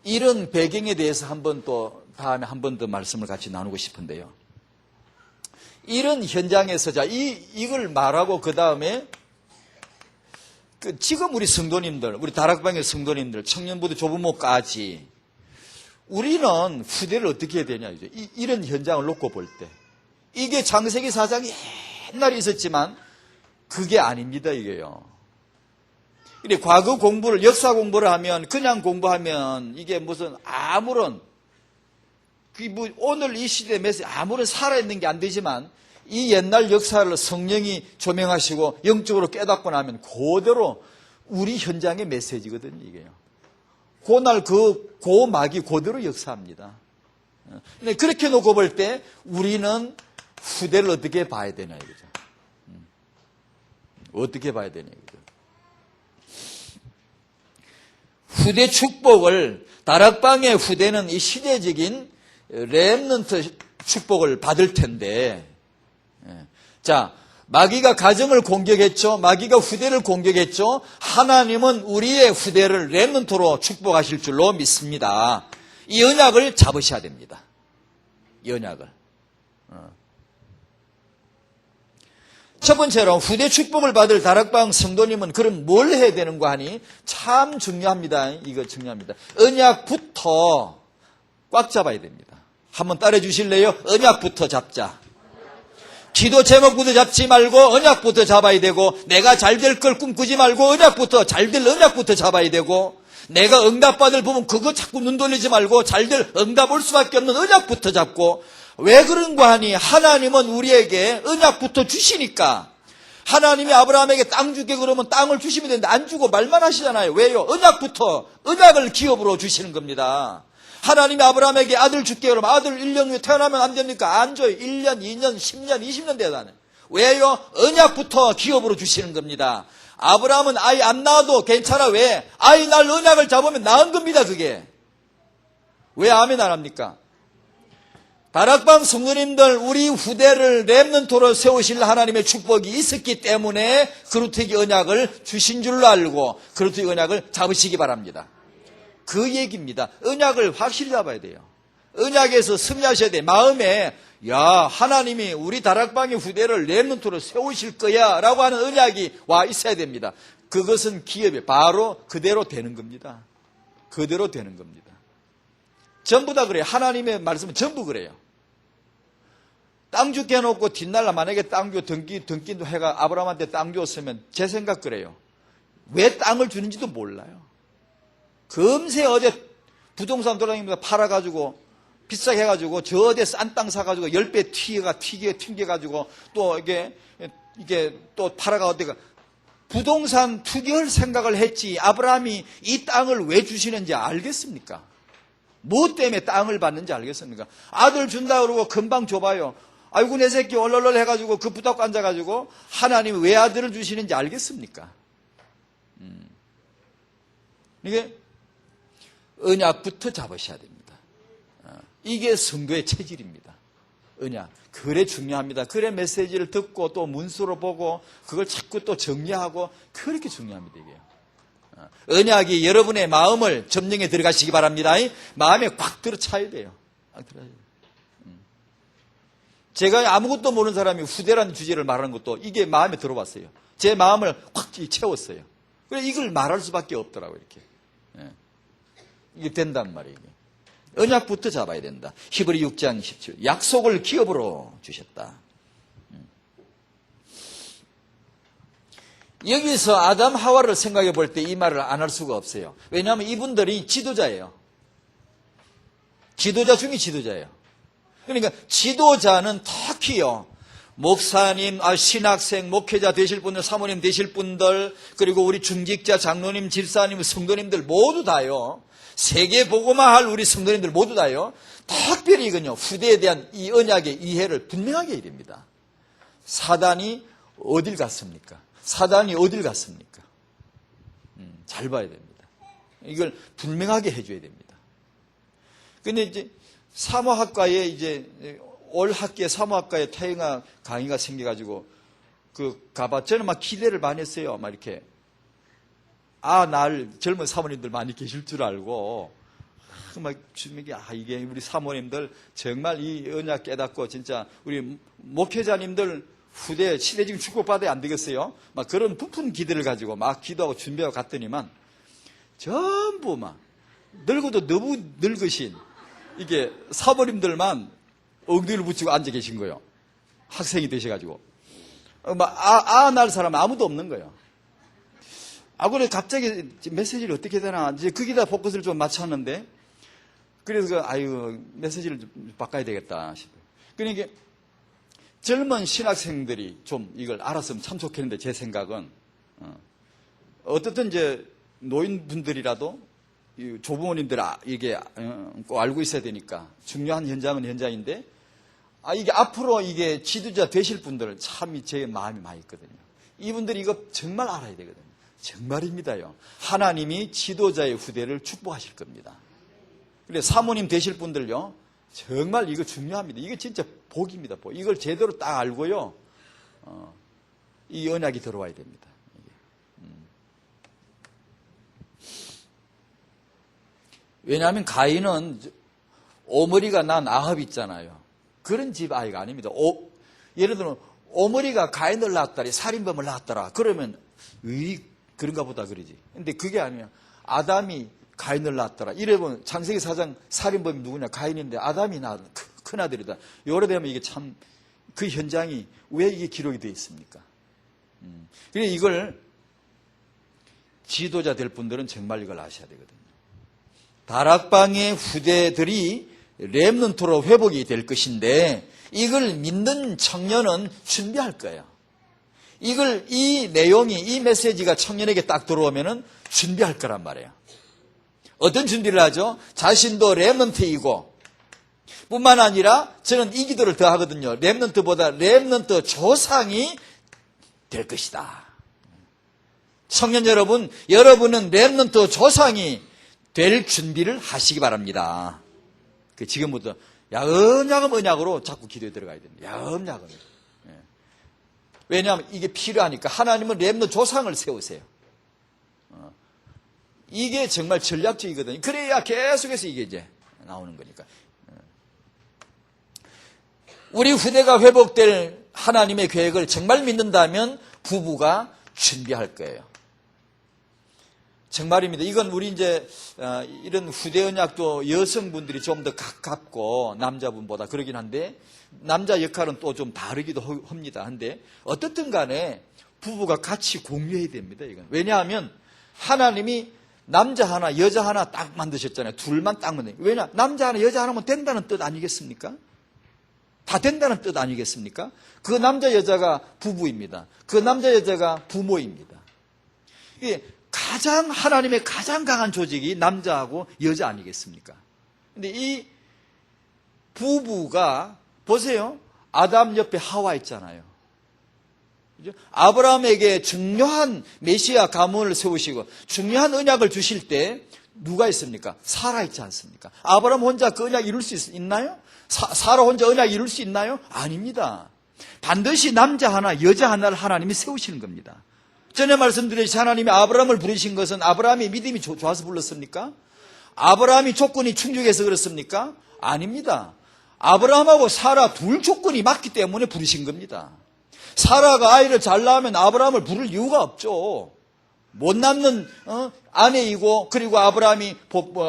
이런 배경에 대해서 다음에 한 번 더 말씀을 같이 나누고 싶은데요. 이런 현장에서 이걸 말하고 그 다음에 지금 우리 성도님들, 우리 다락방의 성도님들, 청년부도 조부모까지 우리는 후대를 어떻게 해야 되냐 이제 이런 현장을 놓고 볼 때 이게 창세기 4장이 옛날에 있었지만 그게 아닙니다 이게요. 근데 과거 공부를 역사 공부를 하면 그냥 공부하면 이게 무슨 아무런 오늘 이 시대 메시지 아무런 살아있는 게 안 되지만 이 옛날 역사를 성령이 조명하시고 영적으로 깨닫고 나면 그대로 우리 현장의 메시지거든요 이게요. 그날 고막이 그대로 역사합니다. 근데 그렇게 놓고 볼 때 우리는 후대를 어떻게 봐야 되냐 이거죠. 어떻게 봐야 되냐 이거죠. 후대 축복을 다락방의 후대는 이 시대적인 렘넌트 축복을 받을 텐데, 자 마귀가 가정을 공격했죠. 마귀가 후대를 공격했죠. 하나님은 우리의 후대를 렘넌트로 축복하실 줄로 믿습니다. 이 언약을 잡으셔야 됩니다. 이 언약을. 첫 번째로 후대 축복을 받을 다락방 성도님은 그럼 뭘 해야 되는가 하니 참 중요합니다. 이거 중요합니다. 언약부터 꽉 잡아야 됩니다. 한번 따라해 주실래요? 언약부터 잡자. 기도 제목부터 잡지 말고 언약부터 잡아야 되고 내가 잘 될 걸 꿈꾸지 말고 언약부터 잘 될 언약부터 잡아야 되고 내가 응답받을 부분 그거 자꾸 눈 돌리지 말고 잘 될 응답 올 수밖에 없는 언약부터 잡고 왜 그런가 하니 하나님은 우리에게 언약부터 주시니까 하나님이 아브라함에게 땅 주게 그러면 땅을 주시면 되는데 안 주고 말만 하시잖아요. 왜요? 언약을 기업으로 주시는 겁니다. 하나님이 아브라함에게 아들 줄게 그러면 아들 1년 후에 태어나면 안 됩니까? 안 줘요. 1년, 2년, 10년, 20년 돼야 왜요? 언약부터 기업으로 주시는 겁니다. 아브라함은 아이 안 낳아도 괜찮아. 왜? 아이 낳을 언약을 잡으면 낳은 겁니다. 그게. 왜 아멘 안 합니까? 다락방 성도님들 우리 후대를 렘넌트로 세우실 하나님의 축복이 있었기 때문에 그루터기 언약을 주신 줄로 알고 그루터기 언약을 잡으시기 바랍니다. 그 얘기입니다. 언약을 확실히 잡아야 돼요. 언약에서 승리하셔야 돼요. 마음에 하나님이 우리 다락방의 후대를 렘넌트로 세우실 거야 라고 하는 언약이 와 있어야 됩니다. 그것은 기업이 바로 그대로 되는 겁니다. 그대로 되는 겁니다. 전부 다 그래요. 하나님의 말씀은 전부 그래요. 땅 주게 해놓고 뒷날라 만약에 땅 줘 등기도 해가 아브라함한테 땅 줬으면 제 생각 그래요. 왜 땅을 주는지도 몰라요. 금세 어제 부동산 돌아다니면서 팔아가지고 비싸게 해가지고 저 어디 싼 땅 사가지고 10배 튕겨가지고 또 이게 또 팔아가 어디가 부동산 투기할 생각을 했지 아브라함이 이 땅을 왜 주시는지 알겠습니까? 뭐 때문에 땅을 받는지 알겠습니까? 아들 준다 그러고 금방 줘봐요. 아이고 내 새끼 얼얼얼 해가지고 그 부탁 앉아가지고 하나님이 왜 아들을 주시는지 알겠습니까? 이게 언약부터 잡으셔야 됩니다. 이게 성도의 체질입니다. 언약. 그래 중요합니다. 그래 메시지를 듣고 또 문서로 보고 그걸 자꾸 또 정리하고 그렇게 중요합니다. 이게. 언약이 여러분의 마음을 점령에 들어가시기 바랍니다. 마음에 꽉 들어차야 돼요. 제가 아무것도 모르는 사람이 후대라는 주제를 말하는 것도 이게 마음에 들어왔어요. 제 마음을 꽉 채웠어요. 그래서 이걸 말할 수밖에 없더라고요. 이렇게. 이게 된단 말이에요. 언약부터 잡아야 된다. 히브리 6장 17. 약속을 기업으로 주셨다. 여기서 아담 하와를 생각해 볼 때 이 말을 안 할 수가 없어요. 왜냐하면 이분들이 지도자예요. 지도자 중에 지도자예요. 그러니까 지도자는 특히요. 목사님, 신학생, 목회자 되실 분들, 사모님 되실 분들, 그리고 우리 중직자, 장로님, 집사님, 성도님들 모두 다요. 세계 보고만 할 우리 성도님들 모두 다요. 특별히 이건요, 후대에 대한 이 언약의 이해를 분명하게 해야 됩니다. 사단이 어딜 갔습니까? 사단이 어딜 갔습니까? 잘 봐야 됩니다. 이걸 분명하게 해줘야 됩니다. 근데 이제 사모학과에 이제 올 학기에 사모학과에 태영아 강의가 생겨가지고 저는 막 기대를 많이 했어요. 막 이렇게 날 젊은 사모님들 많이 계실 줄 알고 막 주님에게 이게 우리 사모님들 정말 이 언약 깨닫고 진짜 우리 목회자님들 후대 시대 지금 축복받아야 안 되겠어요? 막 그런 부푼 기대를 가지고 막 기도하고 준비하고 갔더니만 전부 막 늙어도 너무 늙으신 이게 사모님들만 엉덩이를 붙이고 앉아 계신 거예요. 학생이 되셔가지고 날 사람 아무도 없는 거예요. 그래 갑자기 메시지를 어떻게 되나 이제 거기다 포커스를 좀 맞췄는데 그래서 메시지를 좀 바꿔야 되겠다 싶어요. 그러니까 젊은 신학생들이 좀 이걸 알았으면 참 좋겠는데 제 생각은 어떻든 이제 노인분들이라도 조부모님들 이게 꼭 알고 있어야 되니까 중요한 현장은 현장인데 이게 앞으로 이게 지도자 되실 분들 참 제 마음이 많이 있거든요. 이분들이 이거 정말 알아야 되거든요. 정말입니다요. 하나님이 지도자의 후대를 축복하실 겁니다. 그래 사모님 되실 분들요. 정말 이거 중요합니다. 이거 진짜 복입니다. 복. 이걸 제대로 딱 알고요. 이 언약이 들어와야 됩니다. 왜냐하면 가인은 오므리가 난 아합 있잖아요. 그런 집 아이가 아닙니다. 예를 들면 오므리가 가인을 낳았다리 살인범을 낳았더라. 그러면 그런가 보다 그러지. 근데 그게 아니야. 아담이 가인을 낳았더라. 이래보면 창세기 4장 살인범이 누구냐? 가인인데 아담이 낳은 큰아들이다. 요래 되면 이게 참 그 현장이 왜 이게 기록이 되어 있습니까? 그래 이걸 지도자 될 분들은 정말 이걸 아셔야 되거든요. 다락방의 후대들이 렘넌트로 회복이 될 것인데 이걸 믿는 청년은 준비할 거예요. 이 내용이 이 메시지가 청년에게 딱 들어오면은 준비할 거란 말이에요. 어떤 준비를 하죠? 자신도 렘넌트이고 뿐만 아니라 저는 이 기도를 더 하거든요. 렘넌트보다 렘넌트 조상이 될 것이다. 청년 여러분, 여러분은 렘넌트 조상이 될 준비를 하시기 바랍니다. 지금부터 야금야금 언약으로 자꾸 기도에 들어가야 됩니다. 야금야금. 왜냐하면 이게 필요하니까. 하나님은 렘넌트 조상을 세우세요. 이게 정말 전략적이거든요. 그래야 계속해서 이게 이제 나오는 거니까. 우리 후대가 회복될 하나님의 계획을 정말 믿는다면 부부가 준비할 거예요. 정말입니다. 이건 우리 이제 이런 후대 언약도 여성분들이 좀 더 가깝고 남자분보다 그러긴 한데 남자 역할은 또 좀 다르기도 합니다. 한데 어떻든 간에 부부가 같이 공유해야 됩니다. 이건 왜냐하면 하나님이 남자 하나 여자 하나 딱 만드셨잖아요. 둘만 딱 만드요. 왜냐? 남자 하나 여자 하나면 된다는 뜻 아니겠습니까? 다 된다는 뜻 아니겠습니까? 그 남자 여자가 부부입니다. 그 남자 여자가 부모입니다. 이게 하나님의 가장 강한 조직이 남자하고 여자 아니겠습니까? 근데 이 부부가 보세요. 아담 옆에 하와 있잖아요. 그죠? 아브라함에게 중요한 메시아 가문을 세우시고 중요한 언약을 주실 때 누가 있습니까? 사라 있지 않습니까? 아브라함 혼자 그 언약 이룰 수 있나요? 사라 혼자 언약 이룰 수 있나요? 아닙니다. 반드시 남자 하나 여자 하나를 하나님이 세우시는 겁니다. 전에 말씀드렸듯이 하나님이 아브라함을 부르신 것은 아브라함이 믿음이 좋아서 불렀습니까? 아브라함이 조건이 충족해서 그렇습니까? 아닙니다. 아브라함하고 사라 둘 조건이 맞기 때문에 부르신 겁니다. 사라가 아이를 잘 낳으면 아브라함을 부를 이유가 없죠. 못 낳는 아내이고 그리고 아브라함이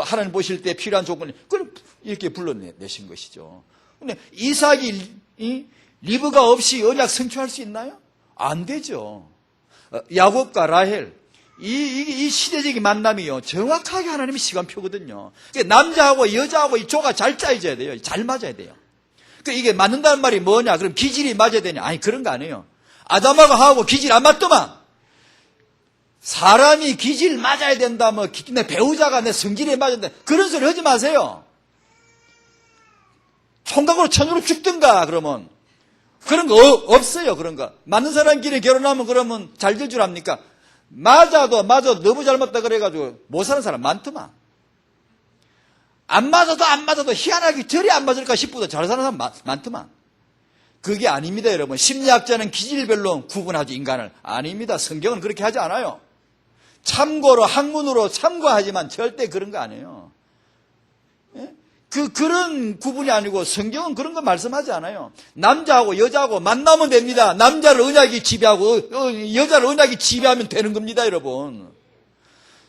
하나님 보실 때 필요한 조건이 그럼 이렇게 불러내신 것이죠. 근데 이삭이 리브가 없이 언약 성취할 수 있나요? 안 되죠. 야곱과 라헬 이 시대적인 만남이요 정확하게 하나님의 시간표거든요. 남자하고 여자하고 이 조가 잘 짜여져야 돼요. 잘 맞아야 돼요. 이게 맞는다는 말이 뭐냐? 그럼 기질이 맞아야 되냐? 아니, 그런 거 아니에요. 아담하고 하고 기질 안 맞더만. 사람이 기질 맞아야 된다, 내 배우자가 내 성질이 맞아야 된다. 그런 소리 하지 마세요. 총각으로 천으로 죽든가, 그러면. 그런 거 없어요, 그런 거. 맞는 사람끼리 결혼하면 그러면 잘 될 줄 압니까? 맞아도 너무 잘 맞다 그래가지고 못 사는 사람 많더만. 안 맞아도 희한하게 저리 안 맞을까 싶어도 잘 사는 사람 많더만. 그게 아닙니다, 여러분. 심리학자는 기질별로 구분하지, 인간을. 아닙니다. 성경은 그렇게 하지 않아요. 참고로, 학문으로 참고하지만 절대 그런 거 아니에요. 예? 그런 구분이 아니고 성경은 그런 거 말씀하지 않아요. 남자하고 여자하고 만나면 됩니다. 남자를 언약이 지배하고 여자를 언약이 지배하면 되는 겁니다, 여러분.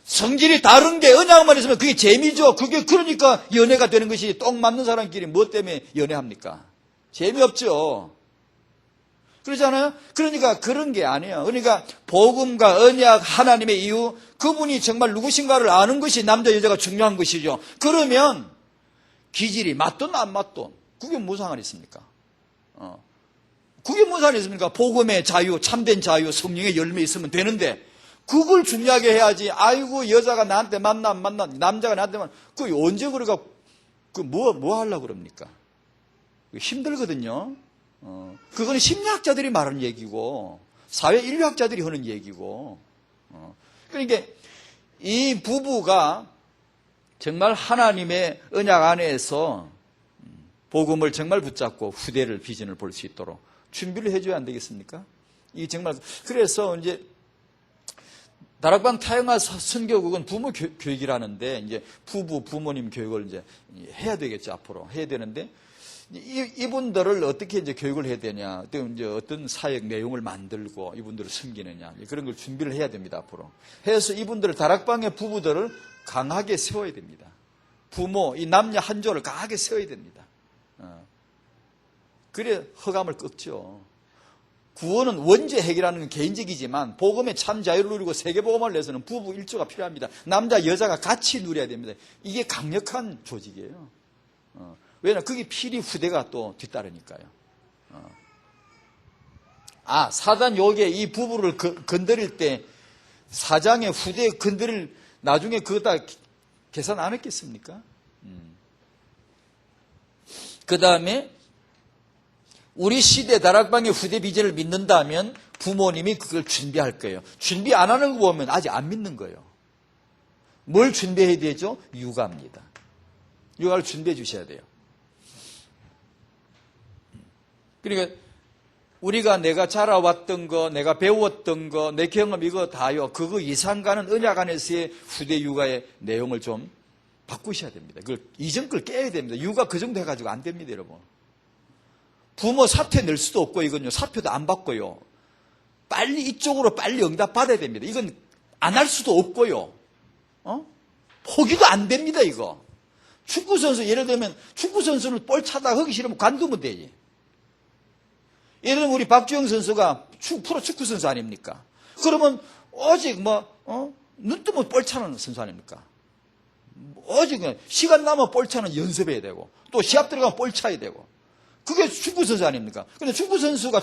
성질이 다른 게 언약만 있으면 그게 재미죠. 그게 그러니까 연애가 되는 것이 똥 맞는 사람끼리 뭐 때문에 연애합니까? 재미없죠. 그렇잖아요? 그러니까 그런 게 아니에요. 그러니까 복음과 언약, 하나님의 이유, 그분이 정말 누구신가를 아는 것이 남자 여자가 중요한 것이죠. 그러면 기질이 맞든 안 맞든 그게 무슨 상관이 있습니까? 그게 무슨 상관이 있습니까? 복음의 자유, 참된 자유, 성령의 열매 있으면 되는데 그걸 중요하게 해야지. 아이고, 여자가 나한테 만나 남자가 나한테 만나, 그 언제 그래가 뭐 하려고 그럽니까? 힘들거든요. 그건 심리학자들이 말하는 얘기고 사회 인류학자들이 하는 얘기고. 그러니까 이 부부가 정말 하나님의 언약 안에서 복음을 정말 붙잡고 후대를 비전을 볼 수 있도록 준비를 해줘야 안 되겠습니까? 이 정말 그래서 이제 다락방 타영아 선교국은 부모 교육이라는데 이제 부모님 교육을 이제 해야 되겠죠. 앞으로 해야 되는데 이분들을 어떻게 이제 교육을 해야 되냐, 또 이제 어떤 사역 내용을 만들고 이분들을 섬기느냐, 그런 걸 준비를 해야 됩니다. 앞으로 해서 이분들을 다락방의 부부들을 강하게 세워야 됩니다. 부모 이 남녀 한 조를 강하게 세워야 됩니다. 그래 허감을 꺾죠. 구원은 원죄 해결하는 건 개인적이지만 복음의 참 자유를 누리고 세계복음을 위해서는 부부 일조가 필요합니다. 남자 여자가 같이 누려야 됩니다. 이게 강력한 조직이에요. 왜냐하면 그게 필히 후대가 또 뒤따르니까요. 사단 요게 이 부부를 건드릴 때 사장의 후대 건드릴 나중에 그거 다 계산 안 했겠습니까? 그 다음에 우리 시대 다락방의 후대 비전을 믿는다면 부모님이 그걸 준비할 거예요. 준비 안 하는 거 보면 아직 안 믿는 거예요. 뭘 준비해야 되죠? 육아입니다. 육아를 준비해 주셔야 돼요. 그러니까 우리가 내가 자라왔던 거, 내가 배웠던 거, 내 경험 이거 다요. 그거 이상 가는 언약 안에서의 후대 육아의 내용을 좀 바꾸셔야 됩니다. 그걸 이전 걸 깨야 됩니다. 육아 그 정도 해가지고 안 됩니다, 여러분. 부모 사퇴 낼 수도 없고 이건요. 사표도 안 받고요. 빨리 이쪽으로 빨리 응답 받아야 됩니다. 이건 안 할 수도 없고요. 포기도 안 됩니다, 이거. 축구선수 예를 들면 축구선수를 볼 차다 하기 싫으면 관두면 되지. 예를 들면 우리 박주영 선수가 프로 축구선수 아닙니까? 그러면 오직 눈 뜨면 볼 차는 선수 아닙니까? 오직 시간 나면 볼 차는 연습해야 되고 또 시합 들어가면 볼 차야 되고 그게 축구선수 아닙니까? 근데 축구선수가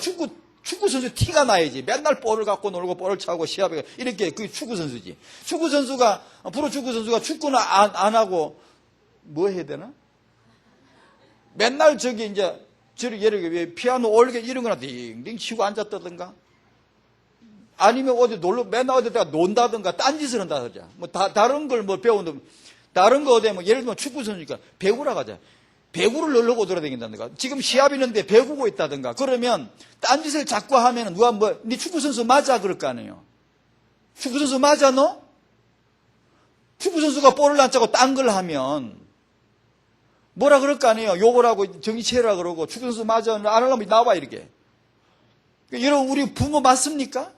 축구선수 티가 나야지. 맨날 볼을 갖고 놀고 볼을 차고 시합에 이렇게 그게 축구선수지. 축구선수가 프로 축구선수가 축구는 안 하고 뭐 해야 되나? 맨날 저기 예를 들어 피아노 올게 이런 거나 딩딩 치고 앉았다든가 아니면 어디 맨날 어디다가 논다든가 딴짓을 한다든가 다른 걸 배우는 다른 거 어디 예를 들면 축구선수니까 배구라 가자. 배구를 넣으려고 돌아다닌다든가 지금 시합이 있는데 배구고 있다든가 그러면 딴짓을 자꾸 하면 누가 네 축구선수 맞아 그럴 거 아니에요. 축구선수 맞아 너? 축구선수가 볼을 안 차고 딴 걸 하면 뭐라 그럴 거 아니에요. 욕을 하고 정치해라 그러고 축구선수 맞아 안 하려면 나와 이렇게. 여러분 우리 부모 맞습니까?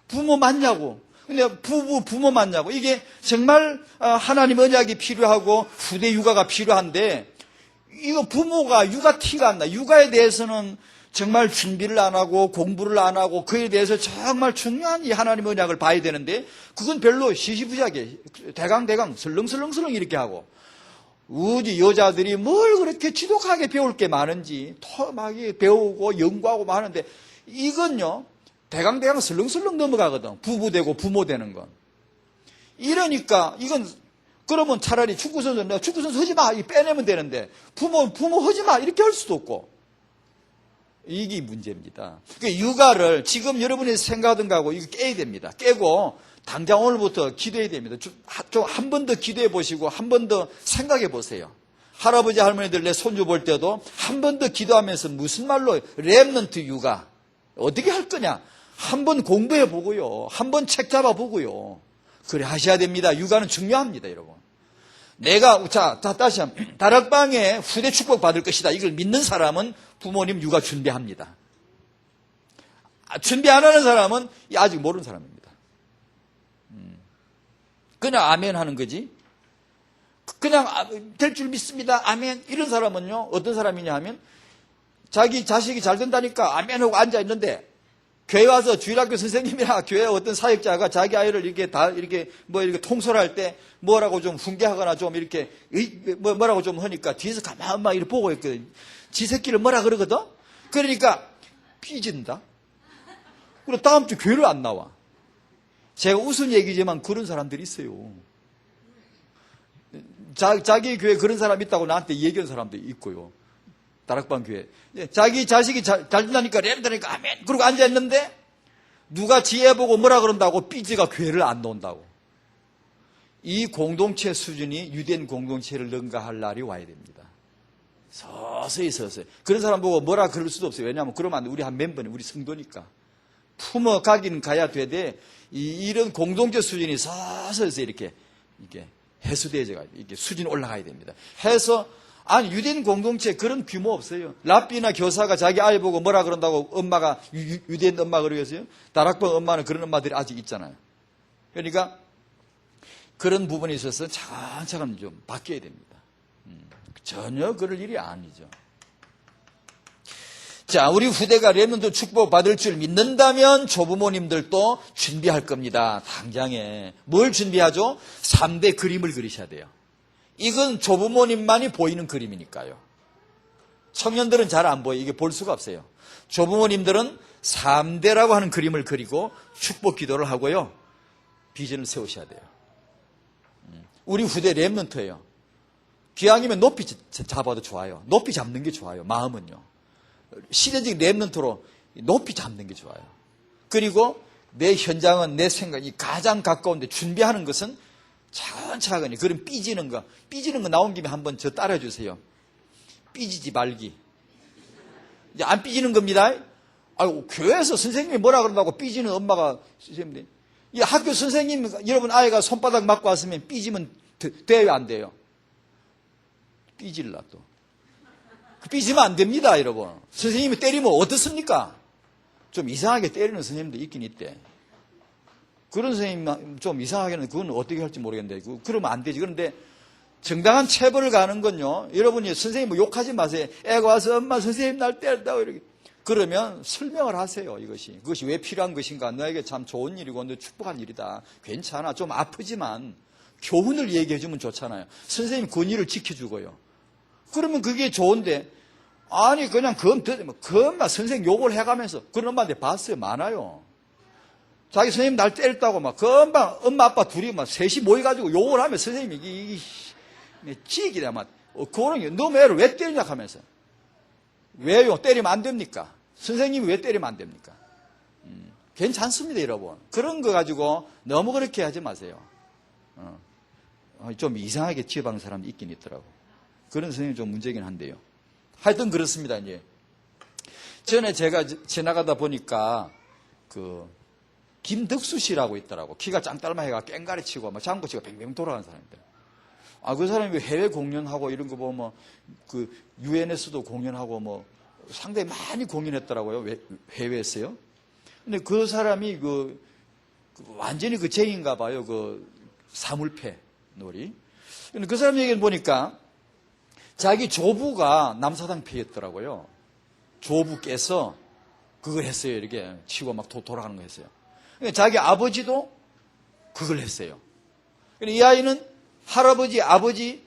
부모 맞냐고. 근데 부모 맞냐고. 이게 정말 하나님 언약이 필요하고 후대 육아가 필요한데 이거 부모가 육아 티가 안 나. 육아에 대해서는 정말 준비를 안 하고 공부를 안 하고 그에 대해서 정말 중요한 이 하나님 언약을 봐야 되는데 그건 별로 시시부지하게 대강 설렁설렁 이렇게 하고 우리 여자들이 뭘 그렇게 지독하게 배울 게 많은지 막 배우고 연구하고 많은데 이건요 대강대강 슬렁슬렁 넘어가거든. 부부 되고 부모 되는 건. 이러니까 이건 그러면 차라리 축구선수 내가 축구선수 하지 마 빼내면 되는데 부모 하지 마 이렇게 할 수도 없고 이게 문제입니다. 그러니까 육아를 지금 여러분이 생각하던 거하고 이거 깨야 됩니다. 깨고 당장 오늘부터 기도해야 됩니다. 좀 한 번 더 기도해 보시고 한 번 더 생각해 보세요. 할아버지 할머니들 내 손주 볼 때도 한 번 더 기도하면서 무슨 말로 렘넌트 육아 어떻게 할 거냐 한 번 공부해 보고요. 한 번 책 잡아 보고요. 그래 하셔야 됩니다. 육아는 중요합니다, 여러분. 내가 다시 한번 다락방에 후대 축복 받을 것이다. 이걸 믿는 사람은 부모님 육아 준비합니다. 준비 안 하는 사람은 아직 모르는 사람입니다. 그냥 아멘 하는 거지. 그냥 될 줄 믿습니다. 아멘. 이런 사람은요. 어떤 사람이냐 하면 자기 자식이 잘 된다니까 아멘 하고 앉아 있는데 교회 와서 주일학교 선생님이나 교회 어떤 사역자가 자기 아이를 이렇게 이렇게 통솔할 때 뭐라고 좀 훈계하거나 좀 이렇게 뭐라고 좀 하니까 뒤에서 가만히 막 이렇게 보고 있거든. 지 새끼를 뭐라 그러거든? 그러니까 삐진다. 그리고 다음 주 교회를 안 나와. 제가 웃은 얘기지만 그런 사람들이 있어요. 자기 교회에 그런 사람 있다고 나한테 얘기한 사람도 있고요. 다락방 교회. 자기 자식이 잘 된다니까 렘다니까 아멘. 그러고 앉아있는데 누가 지혜 보고 뭐라 그런다고 삐지가 교회를 안 나온다고. 이 공동체 수준이 유대인 공동체를 능가할 날이 와야 됩니다. 서서히. 그런 사람 보고 뭐라 그럴 수도 없어요. 왜냐하면 그러면 안 돼. 우리 한 멤버는 우리 성도니까. 품어가기는 가야 되되 이런 공동체 수준이 서서히 이렇게 해소되어져가 이렇게 수준이 올라가야 됩니다. 해서 아니 유대인 공동체 그런 규모 없어요. 랍비나 교사가 자기 아이 보고 뭐라 그런다고 엄마가 유대인 엄마 그러겠어요? 다락방 엄마는 그런 엄마들이 아직 있잖아요. 그러니까 그런 부분에 있어서 차근차근 좀 바뀌어야 됩니다. 전혀 그럴 일이 아니죠. 자, 우리 후대가 렘넌트 축복 받을 줄 믿는다면 조부모님들도 준비할 겁니다. 당장에. 뭘 준비하죠? 3대 그림을 그리셔야 돼요. 이건 조부모님만이 보이는 그림이니까요. 청년들은 잘 안 보여요. 이게 볼 수가 없어요. 조부모님들은 3대라고 하는 그림을 그리고 축복 기도를 하고요. 비전을 세우셔야 돼요. 우리 후대 렘넌트예요. 기왕이면 높이 잡아도 좋아요. 높이 잡는 게 좋아요. 마음은요. 시대적 렘넌트로 높이 잡는 게 좋아요. 그리고 내 현장은 내 생각이 가장 가까운데 준비하는 것은 차근차근히. 그럼 삐지는 거 나온 김에 한번 저 따라주세요. 삐지지 말기. 이제 안 삐지는 겁니다. 아이고, 교회에서 선생님이 뭐라 그런다고 삐지는 엄마가 선생님들. 이 학교 선생님 여러분 아이가 손바닥 맞고 왔으면 삐지면 돼요 안 돼요? 삐질라 또. 삐지면 안 됩니다, 여러분. 선생님이 때리면 어떻습니까? 좀 이상하게 때리는 선생님도 있긴 있대. 그런 선생님 좀 이상하게는 그건 어떻게 할지 모르겠는데, 그러면 안 되지. 그런데 정당한 체벌을 가는 건요, 여러분이 선생님 뭐 욕하지 마세요. 애가 와서 엄마 선생님 날 때렸다고 이렇게. 그러면 설명을 하세요, 그것이 왜 필요한 것인가. 너에게 참 좋은 일이고 너 축복한 일이다. 괜찮아. 좀 아프지만 교훈을 얘기해 주면 좋잖아요. 선생님 권위를 지켜주고요. 그러면 그게 좋은데, 아니, 그냥 그엄마 선생님 욕을 해가면서, 그런 엄마한테 봤어요. 많아요. 자기 선생님 날 때렸다고 막, 엄마, 아빠 둘이 막 셋이 모여가지고 욕을 하면 선생님이, 지기다, 막, 그러는 너 애를 왜 때리냐 하면서. 왜요? 때리면 안 됩니까? 선생님이 왜 때리면 안 됩니까? 괜찮습니다, 여러분. 그런 거 가지고 너무 그렇게 하지 마세요. 좀 이상하게 취급하는 사람이 있긴 있더라고. 그런 선생님이 좀 문제긴 한데요. 하여튼 그렇습니다, 이제. 전에 제가 지나가다 보니까, 김덕수 씨라고 있더라고. 키가 짱따르마 해가 깽가리 치고, 막 장구 치고 뱅뱅 돌아가는 사람들. 그 사람이 해외 공연하고 이런 거 보면, 유엔에서도 공연하고 상당히 많이 공연했더라고요. 해외에서요. 근데 그 사람이 완전히 쟁인가 봐요. 사물패 놀이. 근데 그 사람 얘기를 보니까, 자기 조부가 남사당패였더라고요. 조부께서 그걸 했어요. 이렇게 치고 막 돌아가는 거 했어요. 자기 아버지도 그걸 했어요. 이 아이는 할아버지, 아버지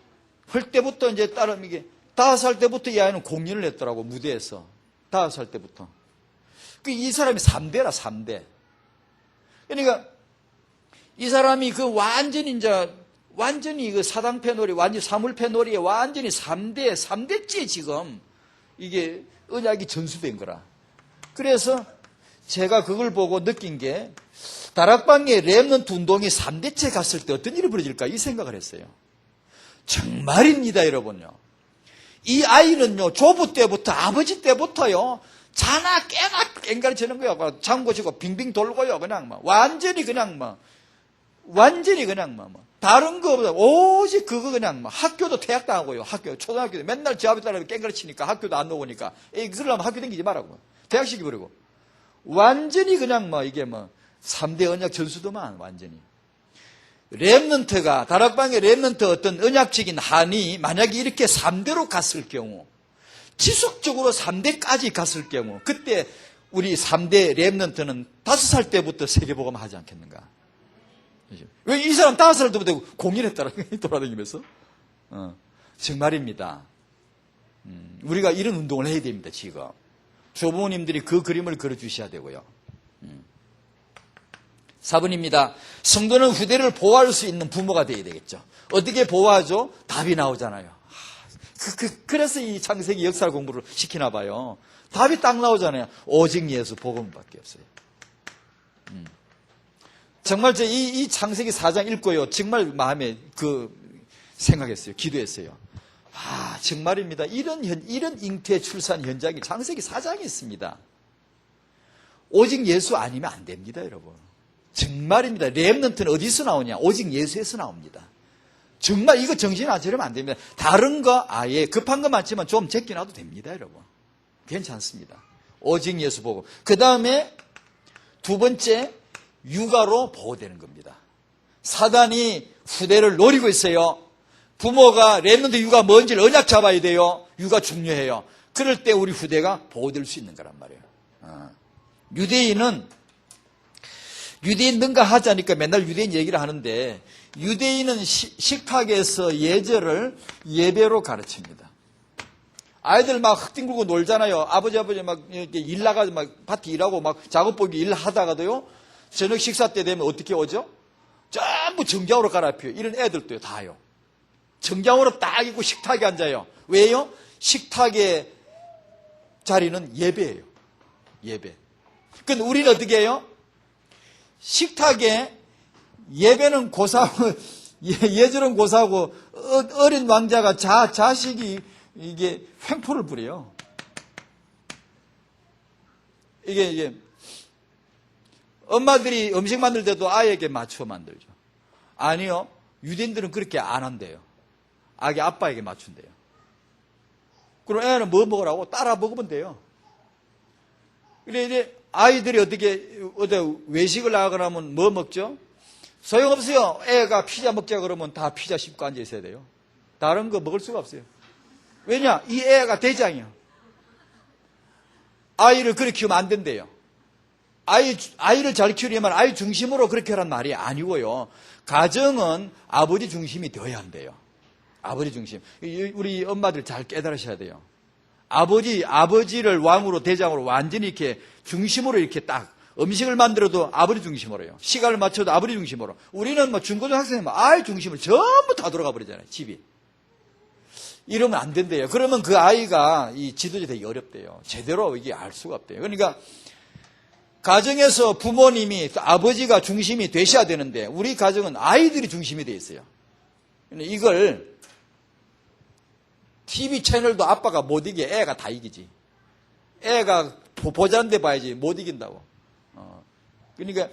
할 때부터 이제 따름 이게 5살 때부터 이 아이는 공연을 했더라고, 무대에서. 5살 때부터. 이 사람이 3대라, 3대. 그러니까 이 사람이 그 완전히 그 사당패 놀이, 완전히 사물패 놀이에 완전히 3대째 지금 이게 언약이 전수된 거라. 그래서 제가 그걸 보고 느낀 게 다락방에 렘넌트 운동이 3대째 갔을 때 어떤 일이 벌어질까 이 생각을 했어요. 정말입니다, 여러분요. 이 아이는요, 조부 때부터, 아버지 때부터요, 자나 깨나 깽가리치는 거예요. 장구 치고 빙빙 돌고요. 그냥 완전히 다른 거보다 오직 그거 그냥 학교도 퇴학당하고요. 초등학교도 맨날 지 아버지 따라 깽가리치니까 학교도 안 나오니까. 그러려면 학교 다니지 말라고. 퇴학 시켜버리고. 완전히 그냥 이게 3대 언약 전수도만 완전히. 렘넌트가, 다락방의 렘넌트 어떤 언약적인 한이 만약에 이렇게 3대로 갔을 경우, 지속적으로 3대까지 갔을 경우, 그때 우리 3대 렘넌트는 5살 때부터 세계복음 하지 않겠는가? 왜 이 사람 5살 때부터 공연했다라, 돌아다니면서? 정말입니다. 우리가 이런 운동을 해야 됩니다, 지금. 조부모님들이 그 그림을 그려주셔야 되고요. 4번입니다. 성도는 후대를 보호할 수 있는 부모가 되어야 되겠죠. 어떻게 보호하죠? 답이 나오잖아요. 그래서 이 창세기 역사 공부를 시키나 봐요. 답이 딱 나오잖아요. 오직 예수 복음밖에 없어요. 정말 이 창세기 4장 읽고요. 정말 마음에 생각했어요. 기도했어요. 정말입니다. 이런 잉태 출산 현장이 창세기 4장에 있습니다. 오직 예수 아니면 안 됩니다, 여러분. 정말입니다. 렘넌트는 어디서 나오냐? 오직 예수에서 나옵니다. 정말 이거 정신 안 차리면 안 됩니다. 다른 거 아예 급한 거 많지만 좀 제껴놔도 됩니다, 여러분. 괜찮습니다. 오직 예수 보고. 그 다음에 2번째, 육아로 보호되는 겁니다. 사단이 후대를 노리고 있어요. 부모가 렘넌트 육아 뭔지를 언약 잡아야 돼요. 육아 중요해요. 그럴 때 우리 후대가 보호될 수 있는 거란 말이에요. 유대인 능가하자니까 맨날 유대인 얘기를 하는데, 유대인은 식탁에서 예절을 예배로 가르칩니다. 아이들 막 흑딩 굴고 놀잖아요. 아버지 막 이렇게 일 나가서 막 밭에 일하고 막 작업복이 일하다가도요, 저녁 식사 때 되면 어떻게 오죠? 전부 정장으로 갈아입혀요. 이런 애들도요, 다요. 정장으로 딱 입고 식탁에 앉아요. 왜요? 식탁의 자리는 예배예요. 예배. 근데 우리는 어떻게 해요? 식탁에 예배는 고사하고, 예절은 고사하고, 어린 왕자가 자식이 이게 횡포를 부려요. 이게, 엄마들이 음식 만들 때도 아이에게 맞춰 만들죠. 아니요. 유대인들은 그렇게 안 한대요. 아기 아빠에게 맞춘대요. 그럼 애는 뭐 먹으라고? 따라 먹으면 돼요. 그래, 이제 아이들이 어디 외식을 나가거나 하면 뭐 먹죠? 소용없어요. 애가 피자 먹자 그러면 다 피자 씹고 앉아 있어야 돼요. 다른 거 먹을 수가 없어요. 왜냐? 이 애가 대장이야. 아이를 그렇게 키우면 안 된대요. 아이를 잘 키우려면 아이 중심으로 그렇게 하란 말이 아니고요. 가정은 아버지 중심이 되어야 한대요. 아버지 중심. 우리 엄마들 잘 깨달으셔야 돼요. 아버지를 왕으로, 대장으로 완전히 이렇게 중심으로 이렇게 딱 음식을 만들어도 아버지 중심으로요. 시간을 맞춰도 아버지 중심으로. 우리는 중고등학생이면 아이 중심으로 전부 다 돌아가 버리잖아요, 집이. 이러면 안 된대요. 그러면 그 아이가 이 지도자 되기 어렵대요. 제대로 이게 알 수가 없대요. 그러니까 가정에서 부모님이, 아버지가 중심이 되셔야 되는데, 우리 가정은 아이들이 중심이 되어 있어요. 이걸 TV 채널도 아빠가 못 이겨. 애가 다 이기지. 애가 보자는데 봐야지 못 이긴다고. 그러니까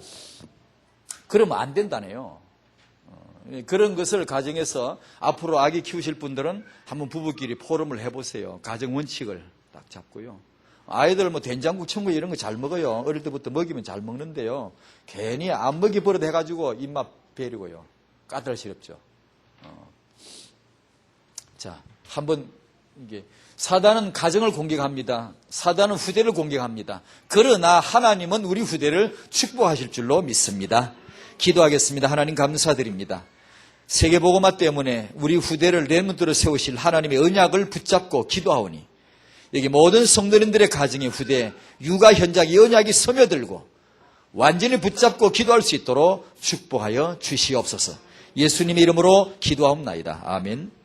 그러면 안 된다네요. 그런 것을 가정에서 앞으로 아기 키우실 분들은 한번 부부끼리 포럼을 해보세요. 가정 원칙을 딱 잡고요. 아이들 된장국, 청국 이런 거 잘 먹어요. 어릴 때부터 먹이면 잘 먹는데요. 괜히 안 먹이 버릇 해가지고 입맛 베리고요. 까탈스럽죠. 자, 한번 이게 사단은 가정을 공격합니다. 사단은 후대를 공격합니다. 그러나 하나님은 우리 후대를 축복하실 줄로 믿습니다. 기도하겠습니다. 하나님 감사드립니다. 세계복음화 때문에 우리 후대를 렘넌트로 세우실 하나님의 언약을 붙잡고 기도하오니 여기 모든 성도님들의 가정의 후대 육아 현장의 언약이 스며들고 완전히 붙잡고 기도할 수 있도록 축복하여 주시옵소서. 예수님의 이름으로 기도하옵나이다. 아멘.